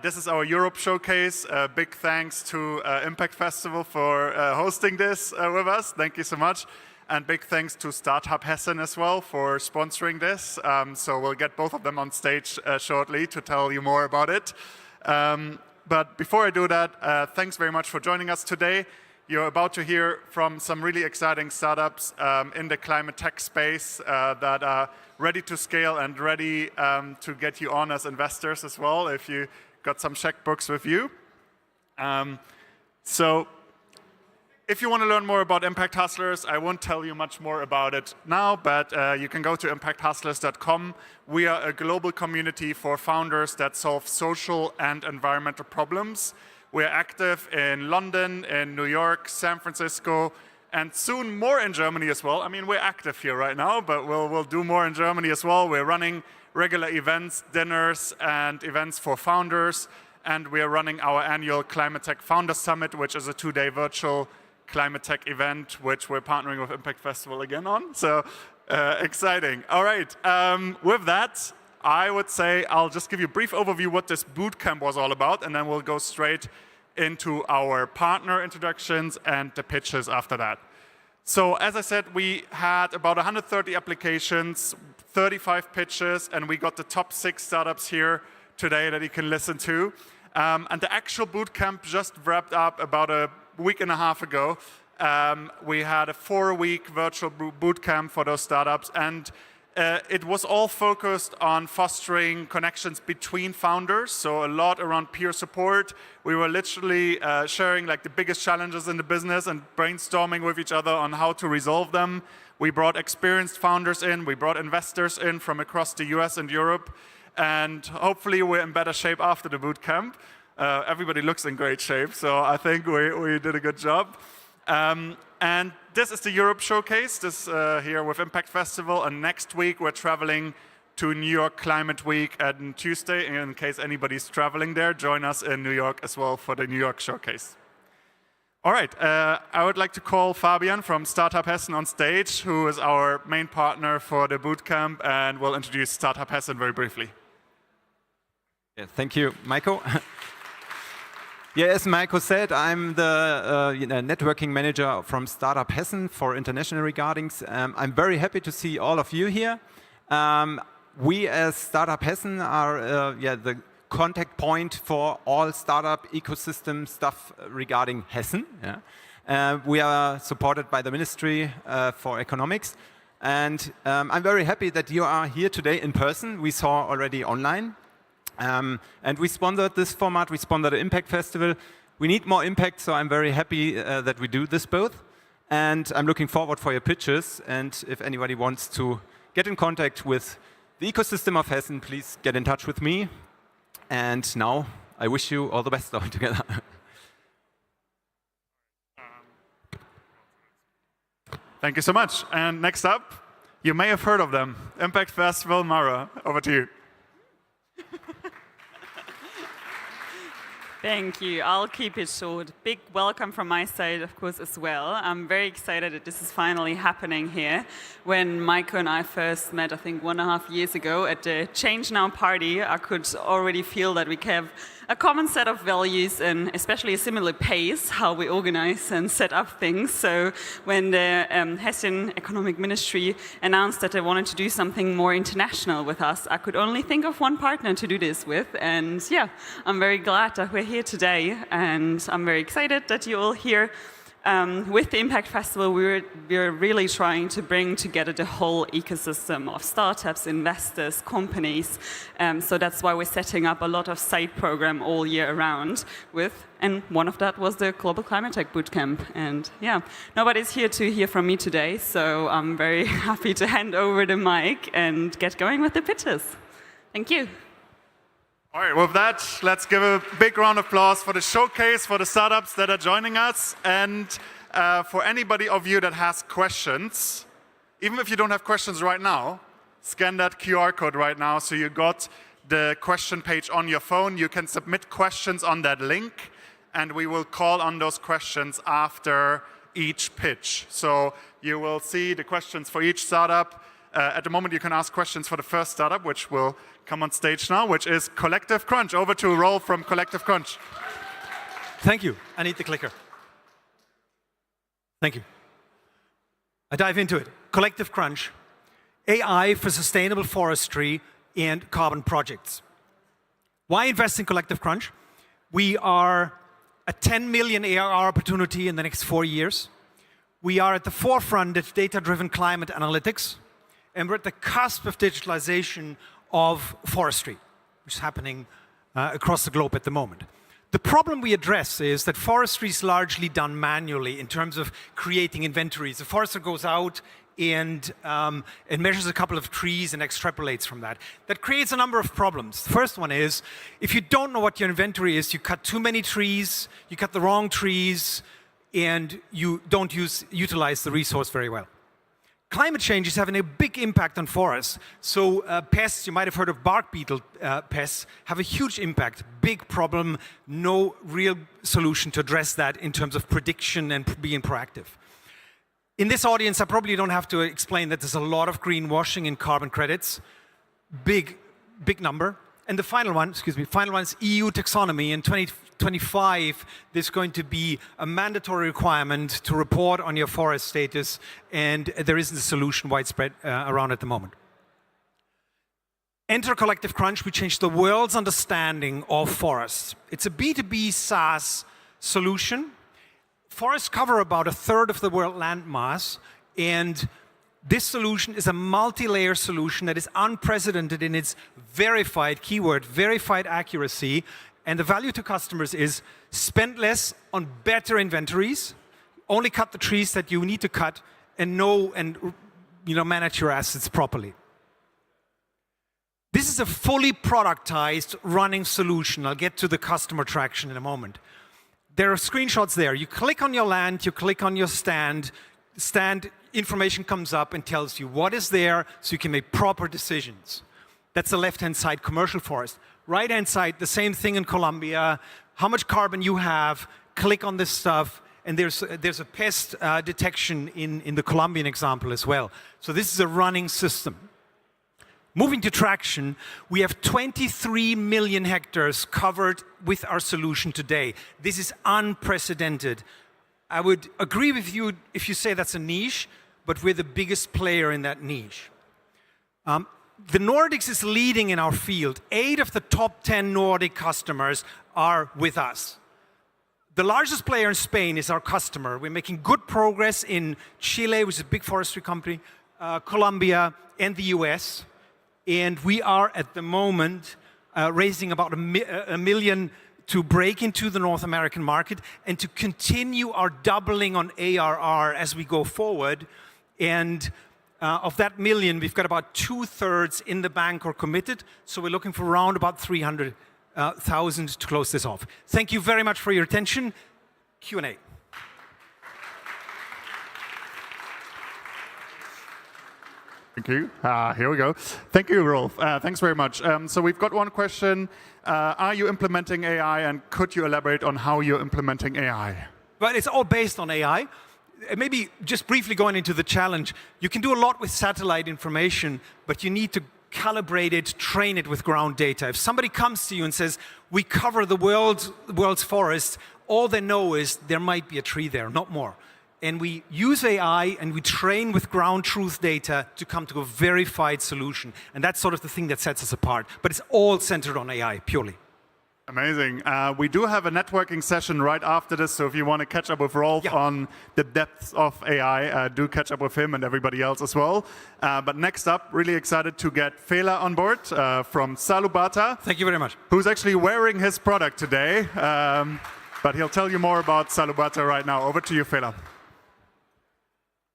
This is our Europe showcase. Big thanks to Impact Festival for hosting this with us. Thank you so much. And big thanks to Startup Hessen as well for sponsoring this. So we'll get both of them on stage shortly to tell you more about it. But before I do that, thanks very much for joining us today. You're about to hear from some really exciting startups in the climate tech space that are ready to scale and ready to get you on as investors as well, if you got some checkbooks with you. So if you want to learn more about Impact Hustlers, I won't tell you much more about it now, but you can go to impacthustlers.com. We are a global community for founders that solve social and environmental problems. We're active in London, in New York, San Francisco, and soon more in Germany as well. I mean, we're active here right now, but we'll do more in Germany as well. We're running regular events, dinners, and events for founders. And we are running our annual ClimateTech Founder Summit, which is a 2-day virtual climate tech event, which we're partnering with Impact Festival again on. So exciting. All right. With that, I would say I'll just give you a brief overview what this bootcamp was all about, and then we'll go straight into our partner introductions and the pitches after that. So as I said, we had about 130 applications, 35 pitches, and we got the top 6 startups here today that you can listen to. And the actual bootcamp just wrapped up about a week and a half ago. We had a 4-week virtual bootcamp for those startups, and it was all focused on fostering connections between founders, so a lot around peer support. We were literally sharing like the biggest challenges in the business and brainstorming with each other on how to resolve them. We brought experienced founders in, we brought investors in from across the US and Europe, and hopefully we're in better shape after the bootcamp. Everybody looks in great shape, so I think we did a good job. And this is the Europe Showcase, this here with Impact Festival, and next week we're traveling to New York Climate Week on Tuesday. In case anybody's traveling there, join us in New York as well for the New York Showcase. All right, I would like to call Fabian from Startup Hessen on stage, who is our main partner for the bootcamp, and will introduce Startup Hessen very briefly. Yeah, thank you, Maiko. Yeah, as Maiko said, I'm the networking manager from Startup Hessen for international regardings. I'm very happy to see all of you here. We as Startup Hessen are the contact point for all startup ecosystem stuff regarding Hessen. Yeah. We are supported by the Ministry for Economics. And I'm very happy that you are here today in person. We saw already online. And we sponsored this format, we sponsored the Impact Festival. We need more impact, so I'm very happy that we do this both. And I'm looking forward for your pitches. And if anybody wants to get in contact with the ecosystem of Hessen, please get in touch with me. And now I wish you all the best all together. Thank you so much. And next up, you may have heard of them, Impact Festival, Mara. Over to you. Thank you. I'll keep it short. Big welcome from my side, of course, as well. I'm very excited that this is finally happening here. When Maiko and I first met, I think 1.5 years ago at the Change Now party, I could already feel that we have a common set of values and especially a similar pace, how we organize and set up things. So when the Hessian Economic Ministry announced that they wanted to do something more international with us, I could only think of one partner to do this with. And yeah, I'm very glad that we're here today, and I'm very excited that you're all here. With the Impact Festival, we're really trying to bring together the whole ecosystem of startups, investors, companies. So that's why we're setting up a lot of side program all year around and one of that was the Global ClimateTech Bootcamp. And yeah, nobody's here to hear from me today, so I'm very happy to hand over the mic and get going with the pitches. Thank you. All right, with that, let's give a big round of applause for the showcase, for the startups that are joining us, and for anybody of you that has questions. Even if you don't have questions right now, scan that QR code right now so you got the question page on your phone. You can submit questions on that link, and we will call on those questions after each pitch. So you will see the questions for each startup. At the moment, you can ask questions for the first startup, which will come on stage now, which is Collective Crunch. Over to Rolf from Collective Crunch. Thank you. I need the clicker. Thank you. I dive into it. Collective Crunch, AI for sustainable forestry and carbon projects. Why invest in Collective Crunch? We are a 10 million ARR opportunity in the next 4 years. We are at the forefront of data-driven climate analytics, and we're at the cusp of digitalization of forestry, which is happening across the globe at the moment. The problem we address is that forestry is largely done manually in terms of creating inventories. The forester goes out and measures a couple of trees and extrapolates from that. That creates a number of problems. The first one is, if you don't know what your inventory is, you cut too many trees, you cut the wrong trees, and you don't utilize the resource very well. Climate change is having a big impact on forests. So pests, you might have heard of bark beetle pests, have a huge impact. Big problem, no real solution to address that in terms of prediction and being proactive. In this audience, I probably don't have to explain that there's a lot of greenwashing in carbon credits. Big number. And the final one is EU taxonomy. In 2025, there's going to be a mandatory requirement to report on your forest status, and there isn't a solution widespread around at the moment. Enter Collective Crunch. We changed the world's understanding of forests. It's a B2B SaaS solution. Forests cover about 1/3 of the world land mass, and this solution is a multi-layer solution that is unprecedented in its verified keyword, verified accuracy. And the value to customers is spend less on better inventories, only cut the trees that you need to cut, and manage your assets properly. This is a fully productized running solution. I'll get to the customer traction in a moment. There are screenshots there. You click on your land, you click on your stand information comes up and tells you what is there so you can make proper decisions. That's the left-hand side, commercial forest. Right-hand side, the same thing in Colombia. How much carbon you have, click on this stuff, and there's a pest detection in the Colombian example as well. So this is a running system. Moving to traction, we have 23 million hectares covered with our solution today. This is unprecedented. I would agree with you if you say that's a niche, but we're the biggest player in that niche. The Nordics is leading in our field. 8 of the top 10 Nordic customers are with us. The largest player in Spain is our customer. We're making good progress in Chile, which is a big forestry company, Colombia, and the US. And we are, at the moment, raising about a million to break into the North American market and to continue our doubling on ARR as we go forward. And of that million, we've got about 2/3 in the bank or committed. So we're looking for around about 300,000 to close this off. Thank you very much for your attention. Q&A. Thank you. Here we go. Thank you, Rolf. Thanks very much. So we've got one question. Are you implementing AI, and could you elaborate on how you're implementing AI? Well, it's all based on AI. Maybe just briefly going into the challenge, you can do a lot with satellite information, but you need to calibrate it, train it with ground data. If somebody comes to you and says, we cover the world's forests, all they know is there might be a tree there, not more. And we use AI and we train with ground truth data to come to a verified solution. And that's sort of the thing that sets us apart. But it's all centered on AI, purely. Amazing. We do have a networking session right after this, so if you want to catch up with Rolf on the depths of AI, do catch up with him and everybody else as well. But next up, really excited to get Phelas on board from Salubata. Thank you very much. Who's actually wearing his product today. But he'll tell you more about Salubata right now. Over to you, Phelas.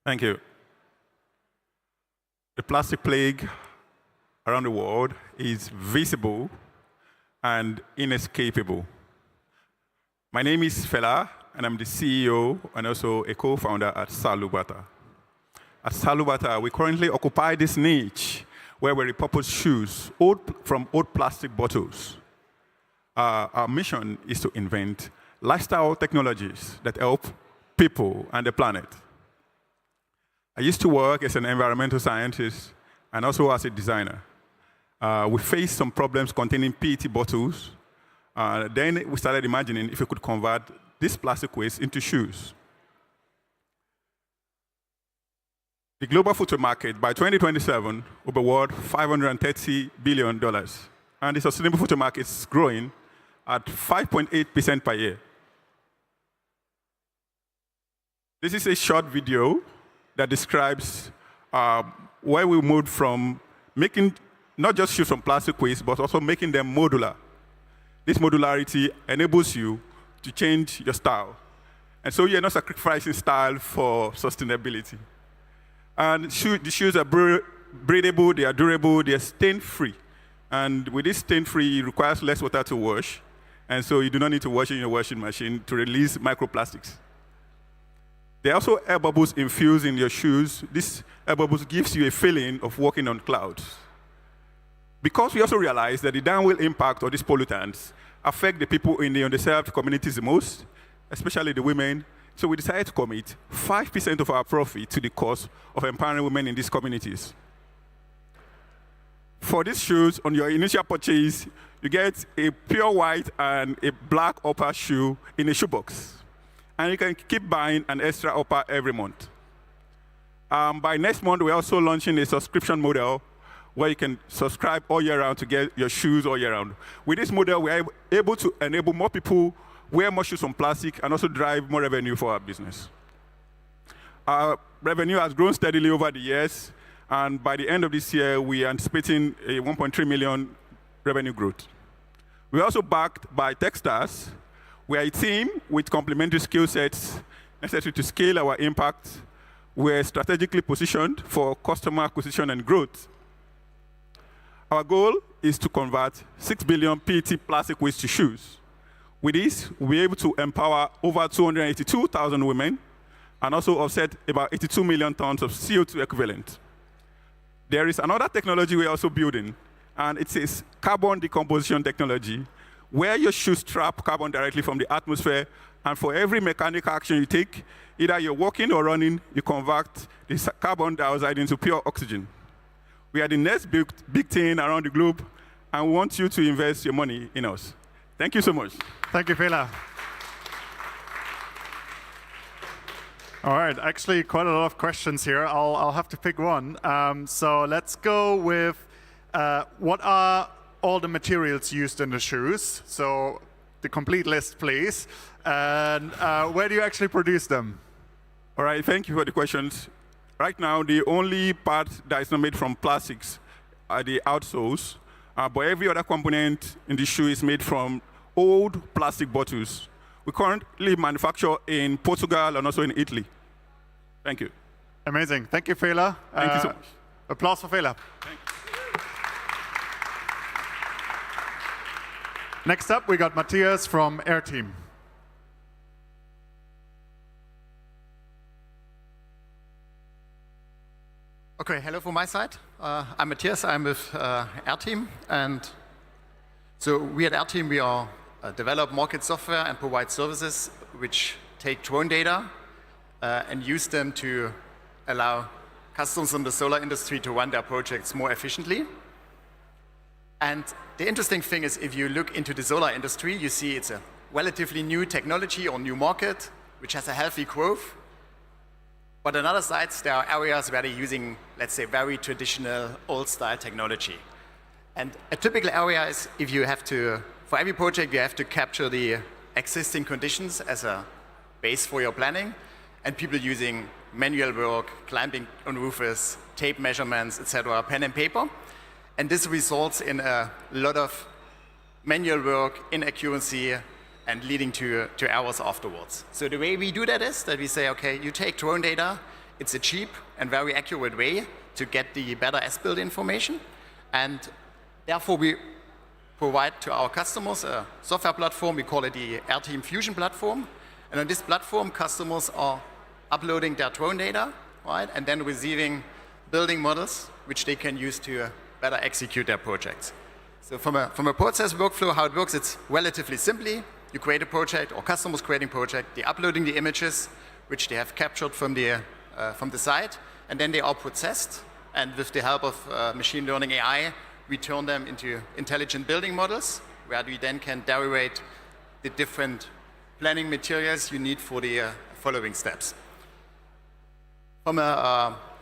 Thank you. The plastic plague around the world is visible and inescapable. My name is Phelas, and I'm the CEO and also a co-founder at Salubata. At Salubata, we currently occupy this niche where we repurpose shoes from old plastic bottles. Our mission is to invent lifestyle technologies that help people and the planet. I used to work as an environmental scientist and also as a designer. We faced some problems containing PET bottles. Then we started imagining if we could convert this plastic waste into shoes. The global footwear market by 2027 will be worth $530 billion. And the sustainable footwear market is growing at 5.8% per year. This is a short video that describes where we moved from making not just shoes from plastic waste, but also making them modular. This modularity enables you to change your style. And so you're not sacrificing style for sustainability. And the shoes are breathable, they are durable, they are stain-free. And with this stain-free, it requires less water to wash. And so you do not need to wash in your washing machine to release microplastics. There are also air bubbles infused in your shoes. This air bubbles gives you a feeling of walking on clouds. Because we also realize that the downwind impact of these pollutants affect the people in the underserved communities the most, especially the women, so we decided to commit 5% of our profit to the cost of empowering women in these communities. For these shoes, on your initial purchase, you get a pure white and a black upper shoe in a shoebox. And you can keep buying an extra upper every month. By next month, we're also launching a subscription model where you can subscribe all year round to get your shoes all year round. With this model, we're able to enable more people wear more shoes from plastic and also drive more revenue for our business. Our revenue has grown steadily over the years, and by the end of this year, we are anticipating a 1.3 million revenue growth. We're also backed by Techstars. We are a team with complementary skill sets necessary to scale our impact. We're strategically positioned for customer acquisition and growth. Our goal is to convert 6 billion PET plastic waste to shoes. With this, we'll be able to empower over 282,000 women and also offset about 82 million tons of CO2 equivalent. There is another technology we're also building, and it is carbon decomposition technology, where your shoes trap carbon directly from the atmosphere, and for every mechanical action you take, either you're walking or running, you convert this carbon dioxide into pure oxygen. We are the next big thing around the globe, and we want you to invest your money in us. Thank you so much. Thank you, Phelas. All right, actually quite a lot of questions here. I'll have to pick one. So let's go with what are all the materials used in the shoes? So the complete list, please. And where do you actually produce them? All right, thank you for the questions. Right now, the only part that is not made from plastics are the outsoles, but every other component in the shoe is made from old plastic bottles. We currently manufacture in Portugal and also in Italy. Thank you. Amazing. Thank you, Phelas. Thank you so much. Applause for Phelas. Next up, we got Matthias from Airteam. Okay, hello from my side. I'm Matthias. I'm with Airteam, and so we at Airteam we are develop market software and provide services which take drone data and use them to allow customers in the solar industry to run their projects more efficiently. And the interesting thing is, if you look into the solar industry, you see it's a relatively new technology or new market which has a healthy growth. But on other sides, there are areas where they're using, let's say, very traditional, old-style technology. And a typical area is if you have to, for every project, you have to capture the existing conditions as a base for your planning, and people using manual work, climbing on roofs, tape measurements, etc., pen and paper. And this results in a lot of manual work, inaccuracy, and leading to errors afterwards. So the way we do that is that we say, okay, you take drone data, it's a cheap and very accurate way to get the better as-built information, and therefore we provide to our customers a software platform, we call it the Airteam Fusion platform, and on this platform customers are uploading their drone data, right, and then receiving building models which they can use to better execute their projects. So from a process workflow, how it works, it's relatively simply. You create a project, or customers creating a project, they're uploading the images which they have captured from the site, and then they are processed, and with the help of machine learning AI, we turn them into intelligent building models, where we then can derive the different planning materials you need for the following steps.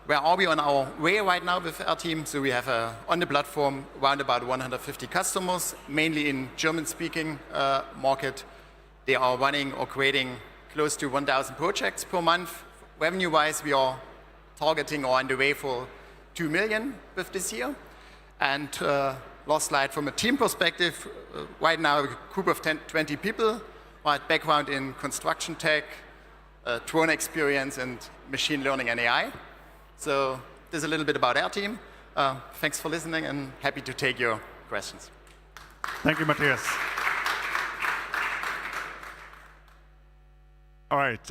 Where are we on our way right now with our team? So we have on the platform around about 150 customers, mainly in German-speaking market. They are running or creating close to 1,000 projects per month. Revenue-wise, we are targeting or on the way for 2 million with this year. And last slide, from a team perspective, right now a group of 20 people, right, background in construction tech, drone experience, and machine learning and AI. So there's a little bit about our team. Thanks for listening, and happy to take your questions. Thank you, Matthias. All right,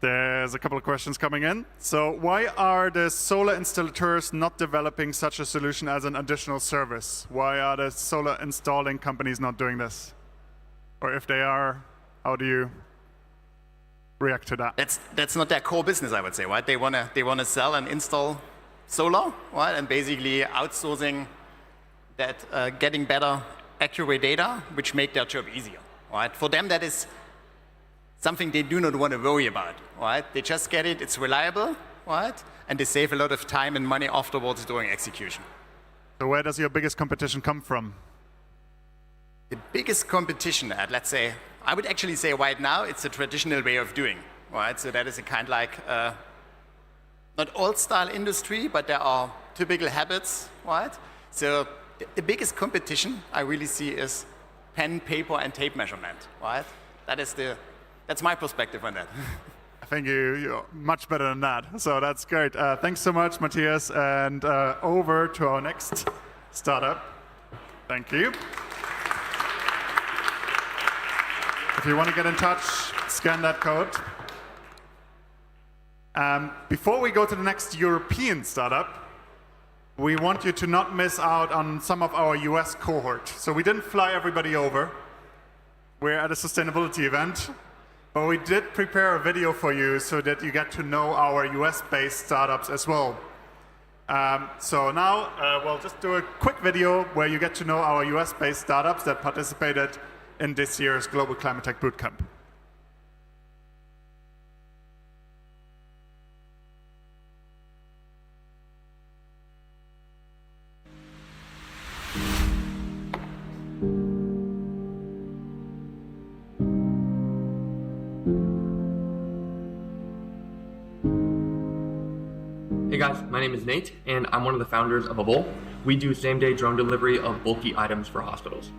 there's a couple of questions coming in. So why are the solar installators not developing such a solution as an additional service? Why are the solar installing companies not doing this? Or if they are, how do you react to that? That's not their core business, I would say, right? They wanna sell and install solar, right? And basically outsourcing that, getting better, accurate data, which make their job easier, right? For them, that is something they do not want to worry about, right? They just get it, it's reliable, right? And they save a lot of time and money afterwards during execution. So where does your biggest competition come from? The biggest competition, let's say, I would actually say right now it's a traditional way of doing, right? So that is a kind of like, not old-style industry, but there are typical habits, right? So the biggest competition I really see is pen, paper, and tape measurement, right? That's my perspective on that. I think you're much better than that, so that's great. Thanks so much, Matthias, and over to our next startup. Thank you. If you want to get in touch, scan that code. Before we go to the next European startup, we want you to not miss out on some of our US cohort. So we didn't fly everybody over. We're at a sustainability event, but we did prepare a video for you so that you get to know our US-based startups as well. So now we'll just do a quick video where you get to know our US-based startups that participated in this year's Global ClimateTech Bootcamp. Hey guys, my name is Nate, and I'm one of the founders of Avol. We do same-day drone delivery of bulky items for hospitals.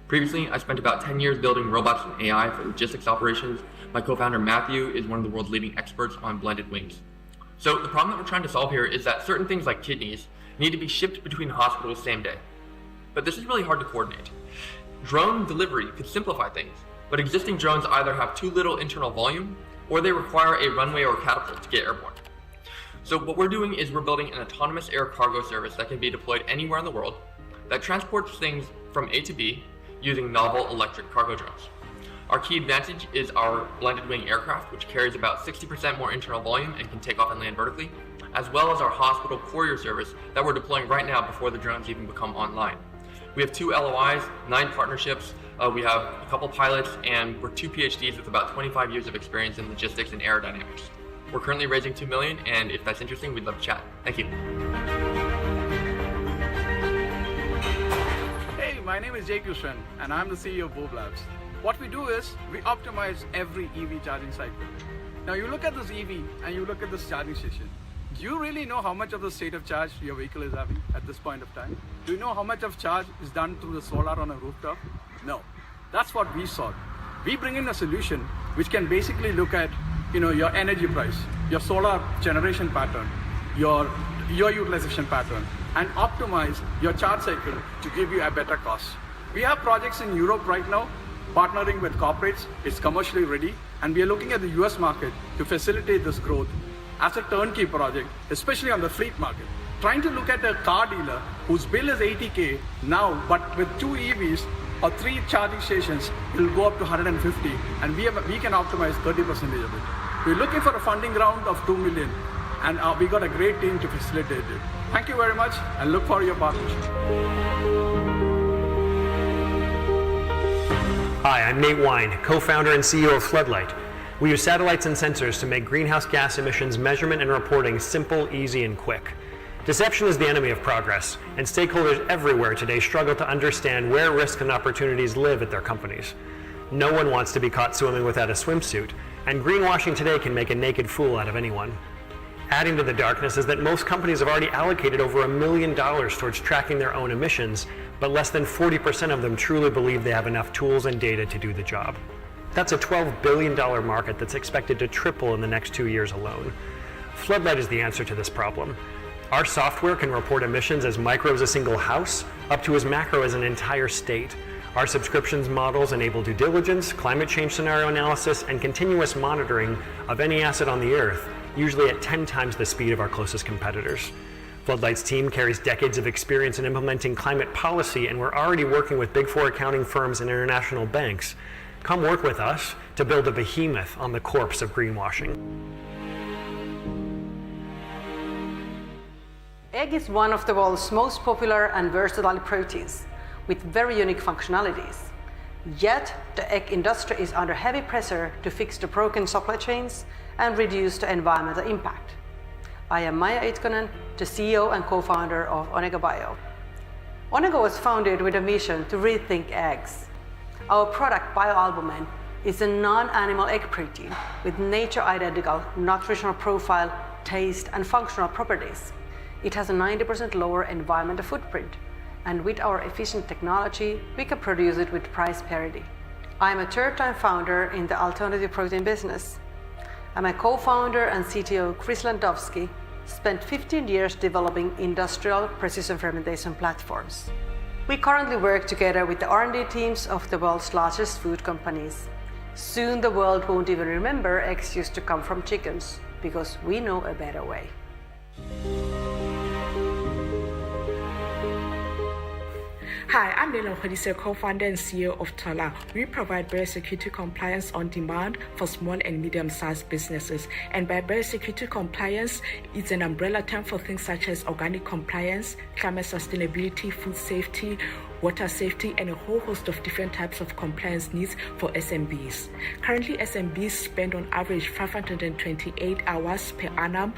Previously, I spent about 10 years building robots and AI for logistics operations. My co-founder Matthew is one of the world's leading experts on blended wings. So the problem that we're trying to solve here is that certain things like kidneys need to be shipped between hospitals same day. But this is really hard to coordinate. Drone delivery could simplify things, but existing drones either have too little internal volume or they require a runway or catapult to get airborne. So what we're doing is we're building an autonomous air cargo service that can be deployed anywhere in the world that transports things from A to B using novel electric cargo drones. Our key advantage is our blended wing aircraft, which carries about 60% more internal volume and can take off and land vertically, as well as our hospital courier service that we're deploying right now before the drones even become online. We have 2 LOIs, 9 partnerships, we have a couple pilots, and we're 2 PhDs with about 25 years of experience in logistics and aerodynamics. We're currently raising $2 million, and if that's interesting, we'd love to chat. Thank you. Hey, my name is Jay Krishnan, and I'm the CEO of Boxlabs. What we do is we optimize every EV charging cycle. Now you look at this EV and you look at this charging station. Do you really know how much of the state of charge your vehicle is having at this point of time? Do you know how much of charge is done through the solar on a rooftop? No. That's what we solve. We bring in a solution which can basically look at your energy price, your solar generation pattern, your utilization pattern, and optimize your charge cycle to give you a better cost. We have projects in Europe right now, partnering with corporates. It's commercially ready, and we are looking at the US market to facilitate this growth as a turnkey project, especially on the fleet market. Trying to look at a car dealer whose bill is $80K now, but with 2 EVs or 3 charging stations, it will go up to $150, and we can optimize 30% of it. We're looking for a funding round of $2 million, and we got a great team to facilitate it. Thank you very much, and look for your partnership. Hi, I'm Nate Wine, co-founder and CEO of Floodlight. We use satellites and sensors to make greenhouse gas emissions measurement and reporting simple, easy, and quick. Deception is the enemy of progress, and stakeholders everywhere today struggle to understand where risks and opportunities live at their companies. No one wants to be caught swimming without a swimsuit, and greenwashing today can make a naked fool out of anyone. Adding to the darkness is that most companies have already allocated over $1 million towards tracking their own emissions, but less than 40% of them truly believe they have enough tools and data to do the job. That's a $12 billion market that's expected to triple in the next 2 years alone. Floodlight is the answer to this problem. Our software can report emissions as micro as a single house, up to as macro as an entire state. Our subscriptions models enable due diligence, climate change scenario analysis, and continuous monitoring of any asset on the Earth, usually at 10 times the speed of our closest competitors. Floodlight's team carries decades of experience in implementing climate policy, and we're already working with Big 4 accounting firms and international banks. Come work with us to build a behemoth on the corpse of greenwashing. Egg is one of the world's most popular and versatile proteins, with very unique functionalities. Yet, the egg industry is under heavy pressure to fix the broken supply chains and reduce the environmental impact. I am Maija Itkonen, the CEO and co-founder of Onego Bio. Onego was founded with a mission to rethink eggs. Our product, bioalbumin, is a non-animal egg protein with nature-identical nutritional profile, taste, and functional properties. It has a 90% lower environmental footprint, and with our efficient technology, we can produce it with price parity. I'm a third-time founder in the alternative protein business. And my co-founder and CTO, Chris Landowski, spent 15 years developing industrial precision fermentation platforms. We currently work together with the R&D teams of the world's largest food companies. Soon the world won't even remember eggs used to come from chickens, because we know a better way. Hi, I'm Leila Khodise, co-founder and CEO of Tola. We provide biosecurity compliance on demand for small and medium-sized businesses. And by biosecurity compliance, it's an umbrella term for things such as organic compliance, climate sustainability, food safety, water safety, and a whole host of different types of compliance needs for SMBs. Currently, SMBs spend on average 528 hours per annum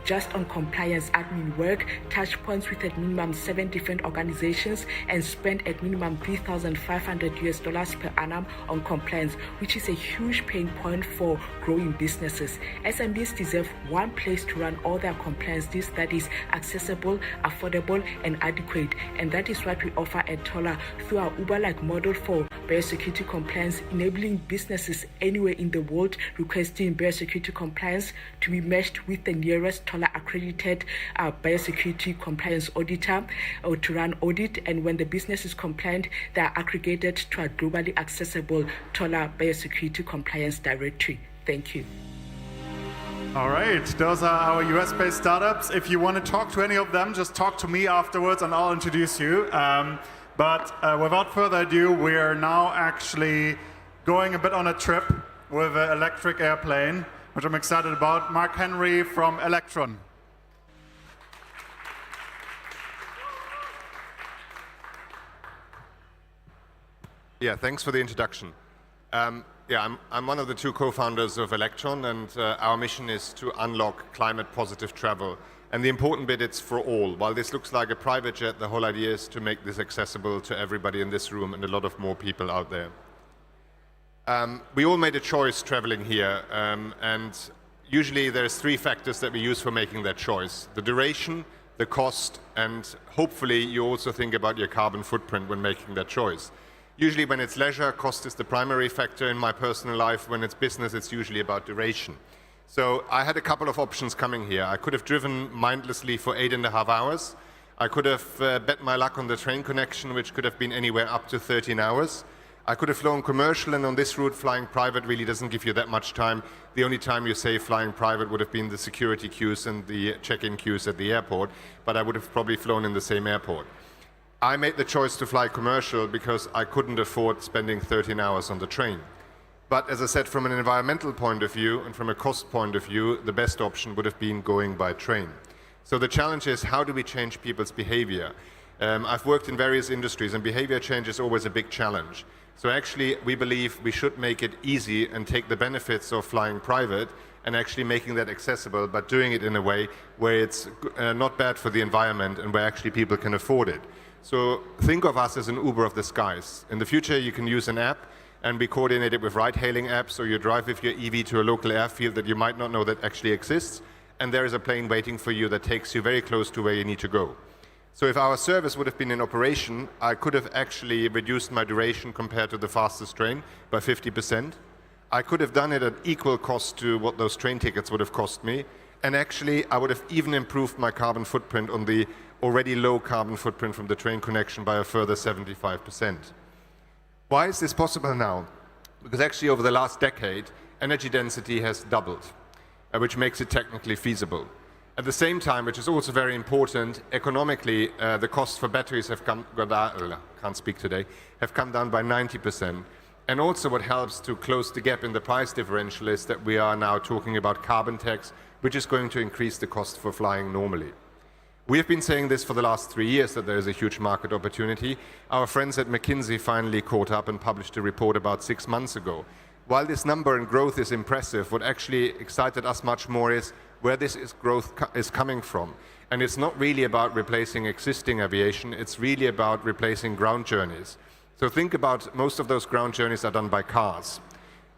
just on compliance admin work, touch points with at minimum 7 different organizations, and spend at minimum $3,500 per annum on compliance, which is a huge pain point for growing businesses. SMBs deserve one place to run all their compliance needs that is accessible, affordable, and adequate. And that is what we offer at Tola through our Uber-like model for biosecurity compliance, enabling businesses anywhere in the world requesting biosecurity compliance to be matched with the nearest Tola accredited biosecurity compliance auditor or to run audit, and when the business is compliant, they are aggregated to a globally accessible Tola biosecurity compliance directory. Thank you. All right, those are our US-based startups. If you want to talk to any of them, just talk to me afterwards and I'll introduce you. But without further ado, we are now actually going a bit on a trip with an electric airplane, which I'm excited about. Mark Henry from Electron. Yeah, thanks for the introduction. I'm one of the two co-founders of Electron, and our mission is to unlock climate-positive travel. And the important bit, it's for all. While this looks like a private jet, the whole idea is to make this accessible to everybody in this room and a lot of more people out there. We all made a choice traveling here, and usually there's three factors that we use for making that choice: the duration, the cost, and hopefully you also think about your carbon footprint when making that choice. Usually when it's leisure, cost is the primary factor. In my personal life, when it's business, it's usually about duration. So I had a couple of options coming here. I could have driven mindlessly for 8.5 hours. I could have bet my luck on the train connection, which could have been anywhere up to 13 hours. I could have flown commercial, and on this route, flying private really doesn't give you that much time. The only time you save flying private would have been the security queues and the check-in queues at the airport, but I would have probably flown in the same airport. I made the choice to fly commercial because I couldn't afford spending 13 hours on the train. But as I said, from an environmental point of view and from a cost point of view, the best option would have been going by train. So the challenge is, how do we change people's behavior? I've worked in various industries, and behavior change is always a big challenge. So actually, we believe we should make it easy and take the benefits of flying private and actually making that accessible, but doing it in a way where it's not bad for the environment and where actually people can afford it. So think of us as an Uber of the skies. In the future, you can use an app and be coordinated with ride-hailing apps, or you drive with your EV to a local airfield that you might not know that actually exists, and there is a plane waiting for you that takes you very close to where you need to go. So if our service would have been in operation, I could have actually reduced my duration compared to the fastest train by 50%. I could have done it at equal cost to what those train tickets would have cost me, and actually I would have even improved my carbon footprint on the already low carbon footprint from the train connection by a further 75%. Why is this possible now? Because actually over the last decade, energy density has doubled, which makes it technically feasible. At the same time, which is also very important, economically, the cost for batteries have come down by 90%. And also what helps to close the gap in the price differential is that we are now talking about carbon tax, which is going to increase the cost for flying normally. We have been saying this for the last 3 years, that there is a huge market opportunity. Our friends at McKinsey finally caught up and published a report about 6 months ago. While this number and growth is impressive, what actually excited us much more is where this growth is coming from. And it's not really about replacing existing aviation, it's really about replacing ground journeys. So think about, most of those ground journeys are done by cars.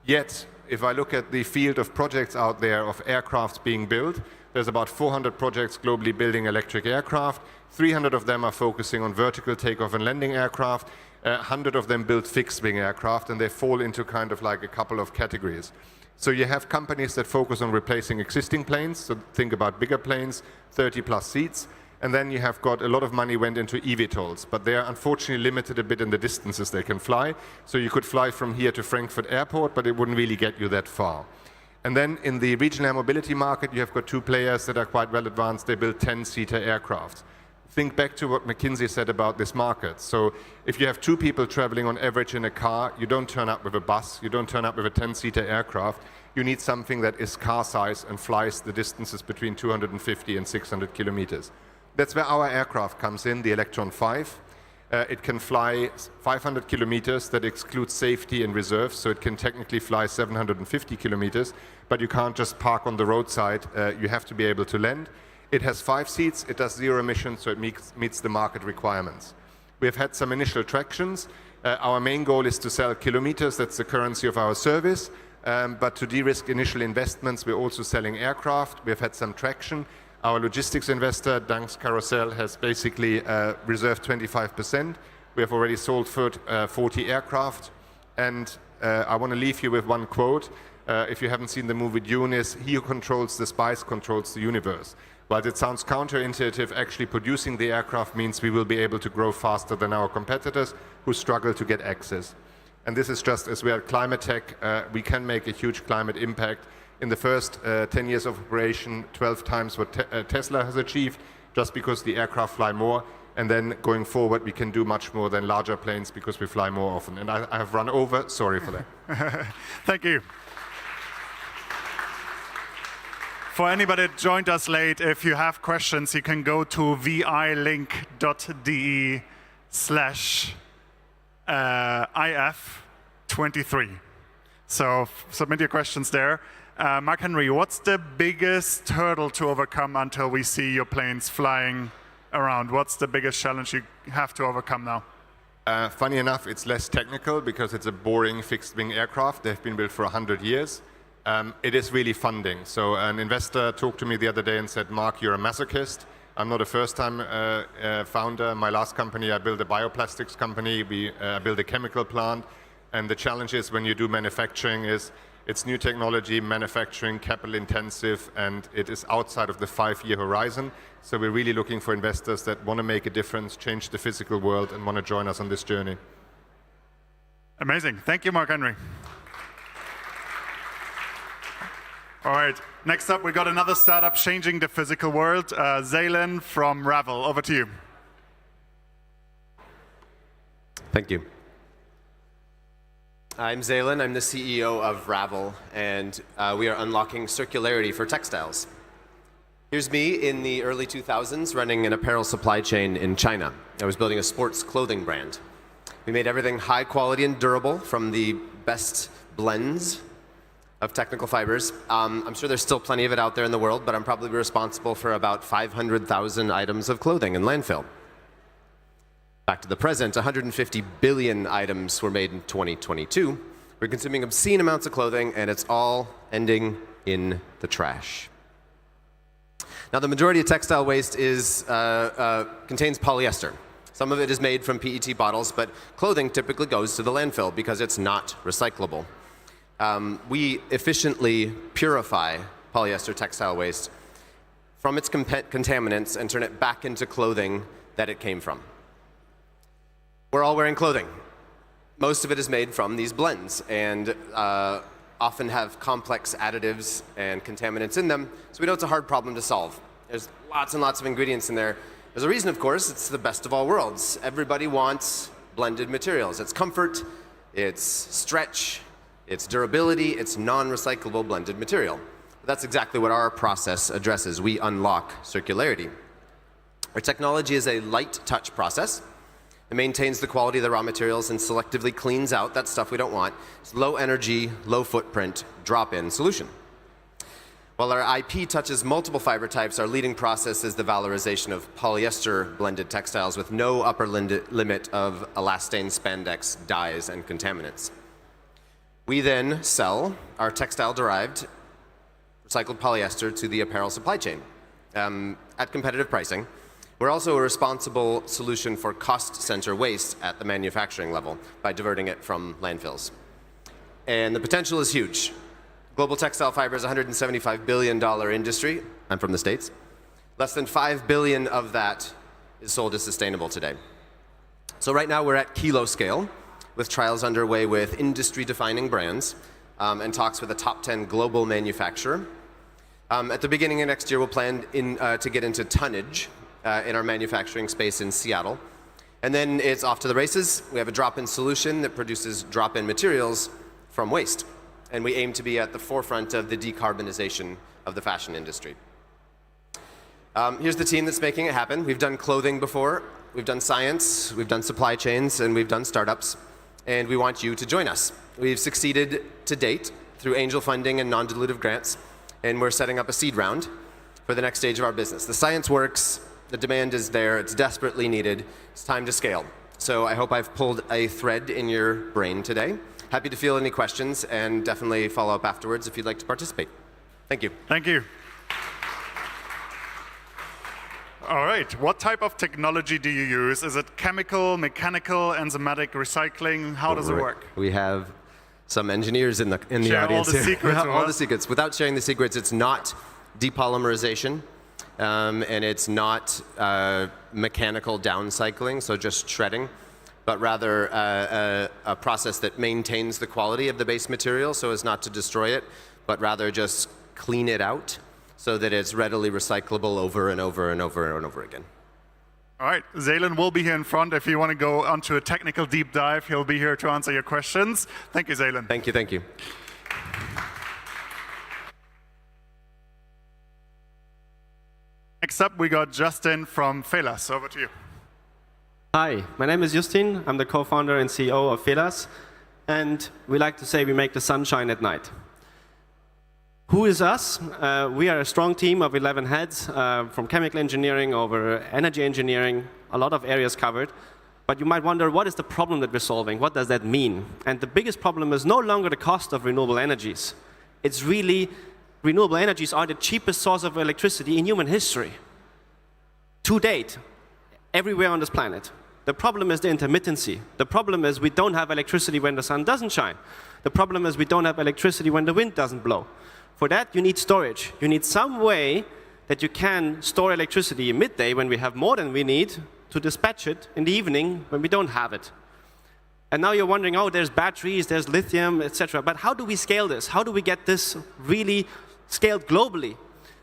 Yet, if I look at the field of projects out there of aircrafts being built, there's about 400 projects globally building electric aircraft. 300 of them are focusing on vertical takeoff and landing aircraft. 100 of them build fixed-wing aircraft, and they fall into kind of like a couple of categories. So you have companies that focus on replacing existing planes, so think about bigger planes, 30-plus seats. And then you have got a lot of money went into eVTOLs, but they are unfortunately limited a bit in the distances they can fly. So you could fly from here to Frankfurt Airport, but it wouldn't really get you that far. And then in the regional air mobility market, you have got two players that are quite well advanced. They build 10-seater aircraft. Think back to what McKinsey said about this market. So if you have two people traveling on average in a car, you don't turn up with a bus, you don't turn up with a 10-seater aircraft. You need something that is car size and flies the distances between 250 and 600 kilometers. That's where our aircraft comes in, the Electron 5. It can fly 500 kilometers, that excludes safety and reserves, so it can technically fly 750 kilometers, but you can't just park on the roadside, you have to be able to land. It has 5 seats, it does 0 emissions, so it meets the market requirements. We have had some initial tractions. Our main goal is to sell kilometers, that's the currency of our service, but to de-risk initial investments, we're also selling aircraft. We have had some traction. Our logistics investor, Danks Carousel, has basically reserved 25%. We have already sold 40 aircraft. And I want to leave you with one quote. If you haven't seen the movie Dune, is he who controls the spice controls the universe. While it sounds counterintuitive, actually producing the aircraft means we will be able to grow faster than our competitors who struggle to get access. And this is just as we are at ClimateTech, we can make a huge climate impact in the first 10 years of operation, 12 times what Tesla has achieved, just because the aircraft fly more. And then going forward, we can do much more than larger planes because we fly more often. And I have run over. Sorry for that. Thank you. For anybody that joined us late, if you have questions, you can go to vilink.de/if23. So submit your questions there. Mark Henry, what's the biggest hurdle to overcome until we see your planes flying around? What's the biggest challenge you have to overcome now? Funny enough, it's less technical because it's a boring fixed-wing aircraft. They've been built for 100 years. It is really funding. So an investor talked to me the other day and said, Mark, you're a masochist. I'm not a first-time founder. My last company, I built a bioplastics company. We built a chemical plant. And the challenge is when you do manufacturing is it's new technology, manufacturing, capital intensive, and it is outside of the 5-year horizon. So we're really looking for investors that want to make a difference, change the physical world, and want to join us on this journey. Amazing. Thank you, Mark Henry. All right, next up, we got another startup changing the physical world, Zaylen from Ravel. Over to you. Thank you. I'm Zaylen. I'm the CEO of Ravel, and we are unlocking circularity for textiles. Here's me in the early 2000s running an apparel supply chain in China. I was building a sports clothing brand. We made everything high quality and durable from the best blends of technical fibers. I'm sure there's still plenty of it out there in the world, but I'm probably responsible for about 500,000 items of clothing in landfill. Back to the present, 150 billion items were made in 2022. We're consuming obscene amounts of clothing, and it's all ending in the trash. Now, the majority of textile waste contains polyester. Some of it is made from PET bottles, but clothing typically goes to the landfill because it's not recyclable. We efficiently purify polyester textile waste from its contaminants and turn it back into clothing that it came from. We're all wearing clothing. Most of it is made from these blends and often have complex additives and contaminants in them, so we know it's a hard problem to solve. There's lots and lots of ingredients in there. There's a reason, of course. It's the best of all worlds. Everybody wants blended materials. It's comfort, it's stretch, it's durability, it's non-recyclable blended material. That's exactly what our process addresses. We unlock circularity. Our technology is a light touch process. It maintains the quality of the raw materials and selectively cleans out that stuff we don't want. It's low energy, low footprint, drop-in solution. While our IP touches multiple fiber types, our leading process is the valorization of polyester blended textiles with no upper limit of elastane, spandex, dyes, and contaminants. We then sell our textile-derived recycled polyester to the apparel supply chain at competitive pricing. We're also a responsible solution for cost center waste at the manufacturing level by diverting it from landfills. And the potential is huge. Global textile fiber is a $175 billion industry. I'm from the States. Less than 5 billion of that is sold as sustainable today. So right now we're at kilo scale with trials underway with industry-defining brands and talks with a top 10 global manufacturer. At the beginning of next year, we'll plan to get into tonnage in our manufacturing space in Seattle. And then it's off to the races. We have a drop-in solution that produces drop-in materials from waste. And we aim to be at the forefront of the decarbonization of the fashion industry. Here's the team that's making it happen. We've done clothing before, we've done science, we've done supply chains, and we've done startups. And we want you to join us. We've succeeded to date through angel funding and non-dilutive grants, and we're setting up a seed round for the next stage of our business. The science works, the demand is there, it's desperately needed, it's time to scale. So I hope I've pulled a thread in your brain today. Happy to field any questions and definitely follow up afterwards if you'd like to participate. Thank you. Thank you. All right, what type of technology do you use? Is it chemical, mechanical, enzymatic recycling? How does it work? We have some engineers in the audience all the here. secrets. All the secrets. Without sharing the secrets, it's not depolymerization and it's not mechanical downcycling, so just shredding, but rather a process that maintains the quality of the base material so as not to destroy it, but rather just clean it out so that it's readily recyclable over and over and over and over again. All right, Zaylen will be here in front. If you want to go onto a technical deep dive, he'll be here to answer your questions. Thank you, Zaylen. Thank you, thank you. Next up, we got Justin from Phelas. Over to you. Hi, my name is Justin. I'm the co-founder and CEO of Phelas. And we like to say we make the sun shine at night. Who is us? We are a strong team of 11 heads, from chemical engineering over energy engineering, a lot of areas covered. But you might wonder, what is the problem that we're solving? What does that mean? And the biggest problem is no longer the cost of renewable energies. It's really, renewable energies are the cheapest source of electricity in human history. To date, everywhere on this planet. The problem is the intermittency. The problem is we don't have electricity when the sun doesn't shine. The problem is we don't have electricity when the wind doesn't blow. For that, you need storage. You need some way that you can store electricity in midday when we have more than we need to dispatch it in the evening when we don't have it. And now you're wondering, oh, there's batteries, there's lithium, etc. But how do we scale this? How do we get this really scaled globally?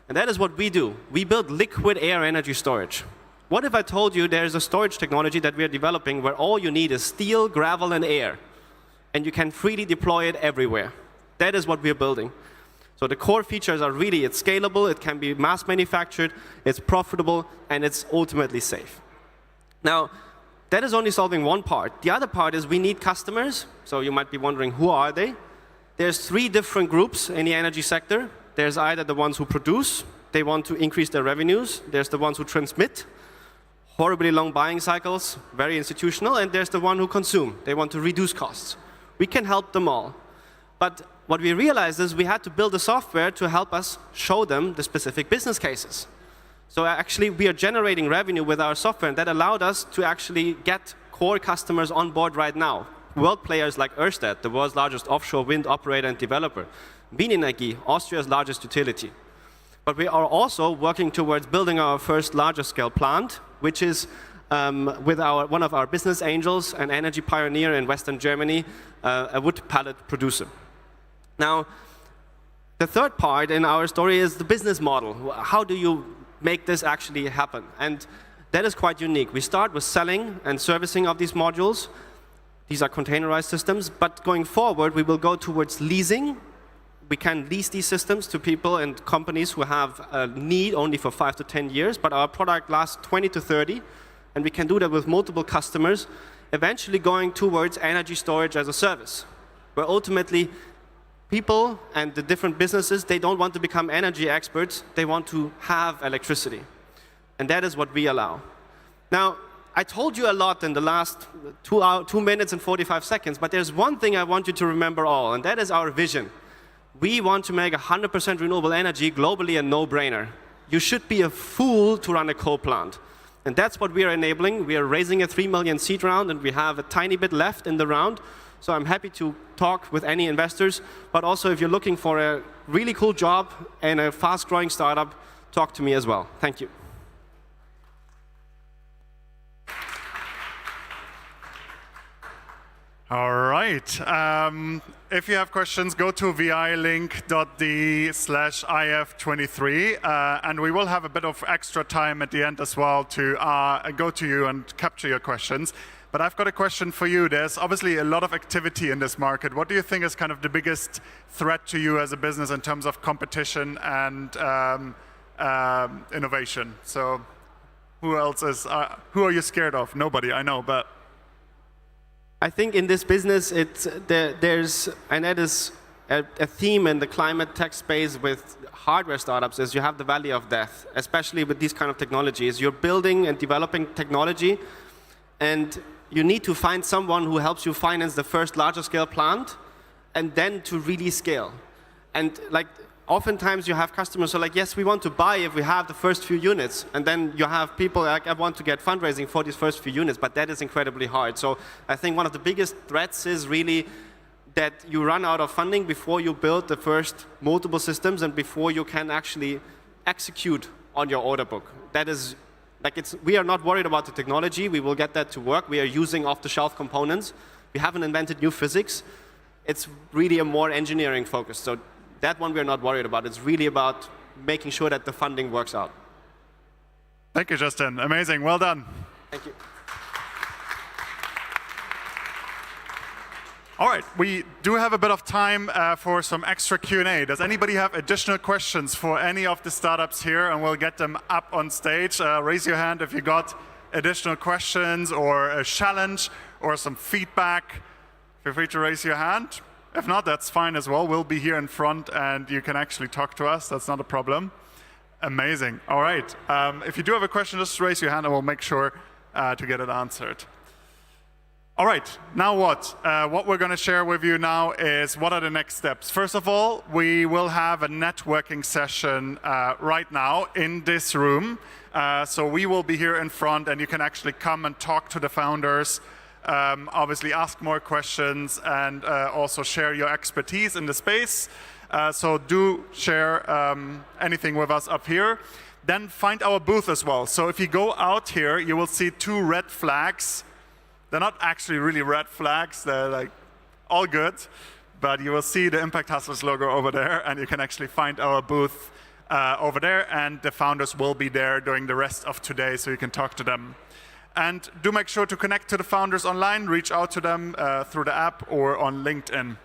And that is what we do. We build liquid air energy storage. What if I told you there's a storage technology that we're developing where all you need is steel, gravel, and air, and you can freely deploy it everywhere? That is what we're building. So the core features are really, it's scalable, it can be mass manufactured, it's profitable, and it's ultimately safe. Now, that is only solving one part. The other part is we need customers. So you might be wondering, who are they? There's 3 different groups in the energy sector. There's either the ones who produce, they want to increase their revenues. There's the ones who transmit, horribly long buying cycles, very institutional. And there's the one who consume, they want to reduce costs. We can help them all. But what we realized is we had to build a software to help us show them the specific business cases. So actually, we are generating revenue with our software, and that allowed us to actually get core customers on board right now. World players like Ørsted, the world's largest offshore wind operator and developer. Wien Energie, Austria's largest utility. But we are also working towards building our first larger scale plant, which is with one of our business angels, an energy pioneer in Western Germany, a wood pallet producer. Now, the third part in our story is the business model. How do you make this actually happen? And that is quite unique. We start with selling and servicing of these modules. These are containerized systems, but going forward, we will go towards leasing. We can lease these systems to people and companies who have a need only for 5 to 10 years, but our product lasts 20 to 30, and we can do that with multiple customers, eventually going towards energy storage as a service, where ultimately people and the different businesses, they don't want to become energy experts, they want to have electricity. And that is what we allow. Now, I told you a lot in the last 2 minutes and 45 seconds, but there's one thing I want you to remember all, and that is our vision. We want to make 100% renewable energy globally a no-brainer. You should be a fool to run a coal plant. And that's what we are enabling. We are raising a 3 million seed round, and we have a tiny bit left in the round. So I'm happy to talk with any investors. But also, if you're looking for a really cool job and a fast-growing startup, talk to me as well. Thank you. All right. If you have questions, go to vilink.de/if23, and we will have a bit of extra time at the end as well to go to you and capture your questions. But I've got a question for you. There's obviously a lot of activity in this market. What do you think is kind of the biggest threat to you as a business in terms of competition and innovation? So who else is, who are you scared of? Nobody, I know, but. I think in this business, there's, and that is a theme in the climate tech space with hardware startups, is you have the valley of death, especially with these kind of technologies. You're building and developing technology, and you need to find someone who helps you finance the first larger scale plant, and then to really scale. And like, oftentimes you have customers who are like, yes, we want to buy if we have the first few units. And then you have people like, I want to get fundraising for these first few units, but that is incredibly hard. So I think one of the biggest threats is really that you run out of funding before you build the first multiple systems and before you can actually execute on your order book. That is, like, we are not worried about the technology. We will get that to work. We are using off-the-shelf components. We haven't invented new physics. It's really a more engineering focus. So that one we're not worried about. It's really about making sure that the funding works out. Thank you, Justin. Amazing. Well done. Thank you. All right, we do have a bit of time for some extra Q&A. Does anybody have additional questions for any of the startups here? And we'll get them up on stage. Raise your hand if you got additional questions or a challenge or some feedback. Feel free to raise your hand. If not, that's fine as well. We'll be here in front and you can actually talk to us. That's not a problem. Amazing. All right. If you do have a question, just raise your hand and we'll make sure to get it answered. All right, now what? What we're going to share with you now is what are the next steps. First of all, we will have a networking session right now in this room. So we will be here in front and you can actually come and talk to the founders, obviously ask more questions and also share your expertise in the space. So do share anything with us up here. Then find our booth as well. So if you go out here, you will see 2 red flags. They're not actually really red flags, they're like all good, but you will see the Impact Hustlers logo over there and you can actually find our booth over there and the founders will be there during the rest of today so you can talk to them. And do make sure to connect to the founders online, reach out to them through the app or on LinkedIn.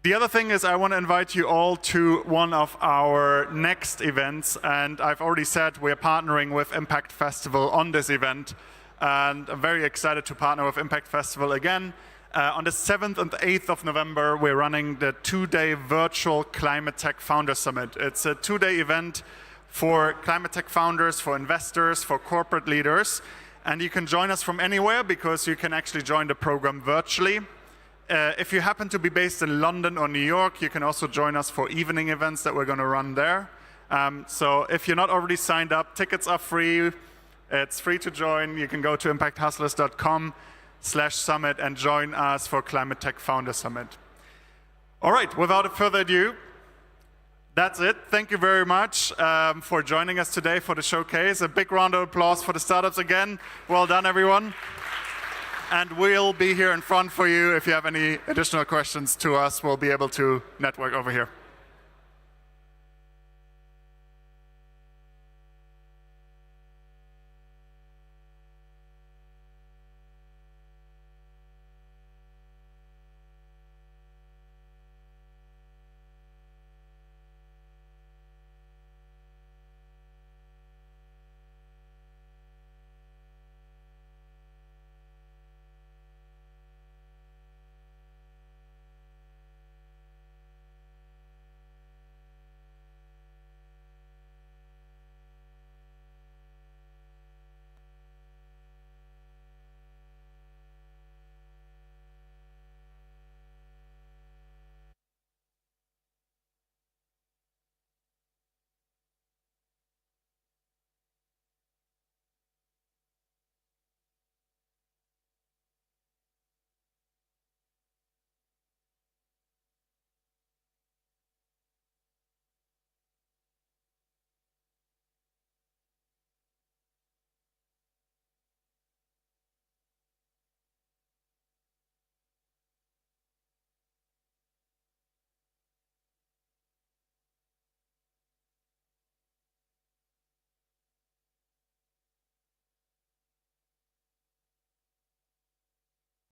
The other thing is I want to invite you all to one of our next events, and I've already said we're partnering with Impact Festival on this event. And I'm very excited to partner with Impact Festival again. On the 7th and 8th of November, we're running the 2-day virtual ClimateTech Founder Summit. It's a 2-day event for ClimateTech founders, for investors, for corporate leaders. And you can join us from anywhere because you can actually join the program virtually. If you happen to be based in London or New York, you can also join us for evening events that we're going to run there. So if you're not already signed up, tickets are free. It's free to join. You can go to impacthustlers.com/summit and join us for ClimateTech Founder Summit. All right, without further ado, that's it. Thank you very much for joining us today for the showcase. A big round of applause for the startups again. Well done, everyone. And we'll be here in front for you. If you have any additional questions to us, we'll be able to network over here.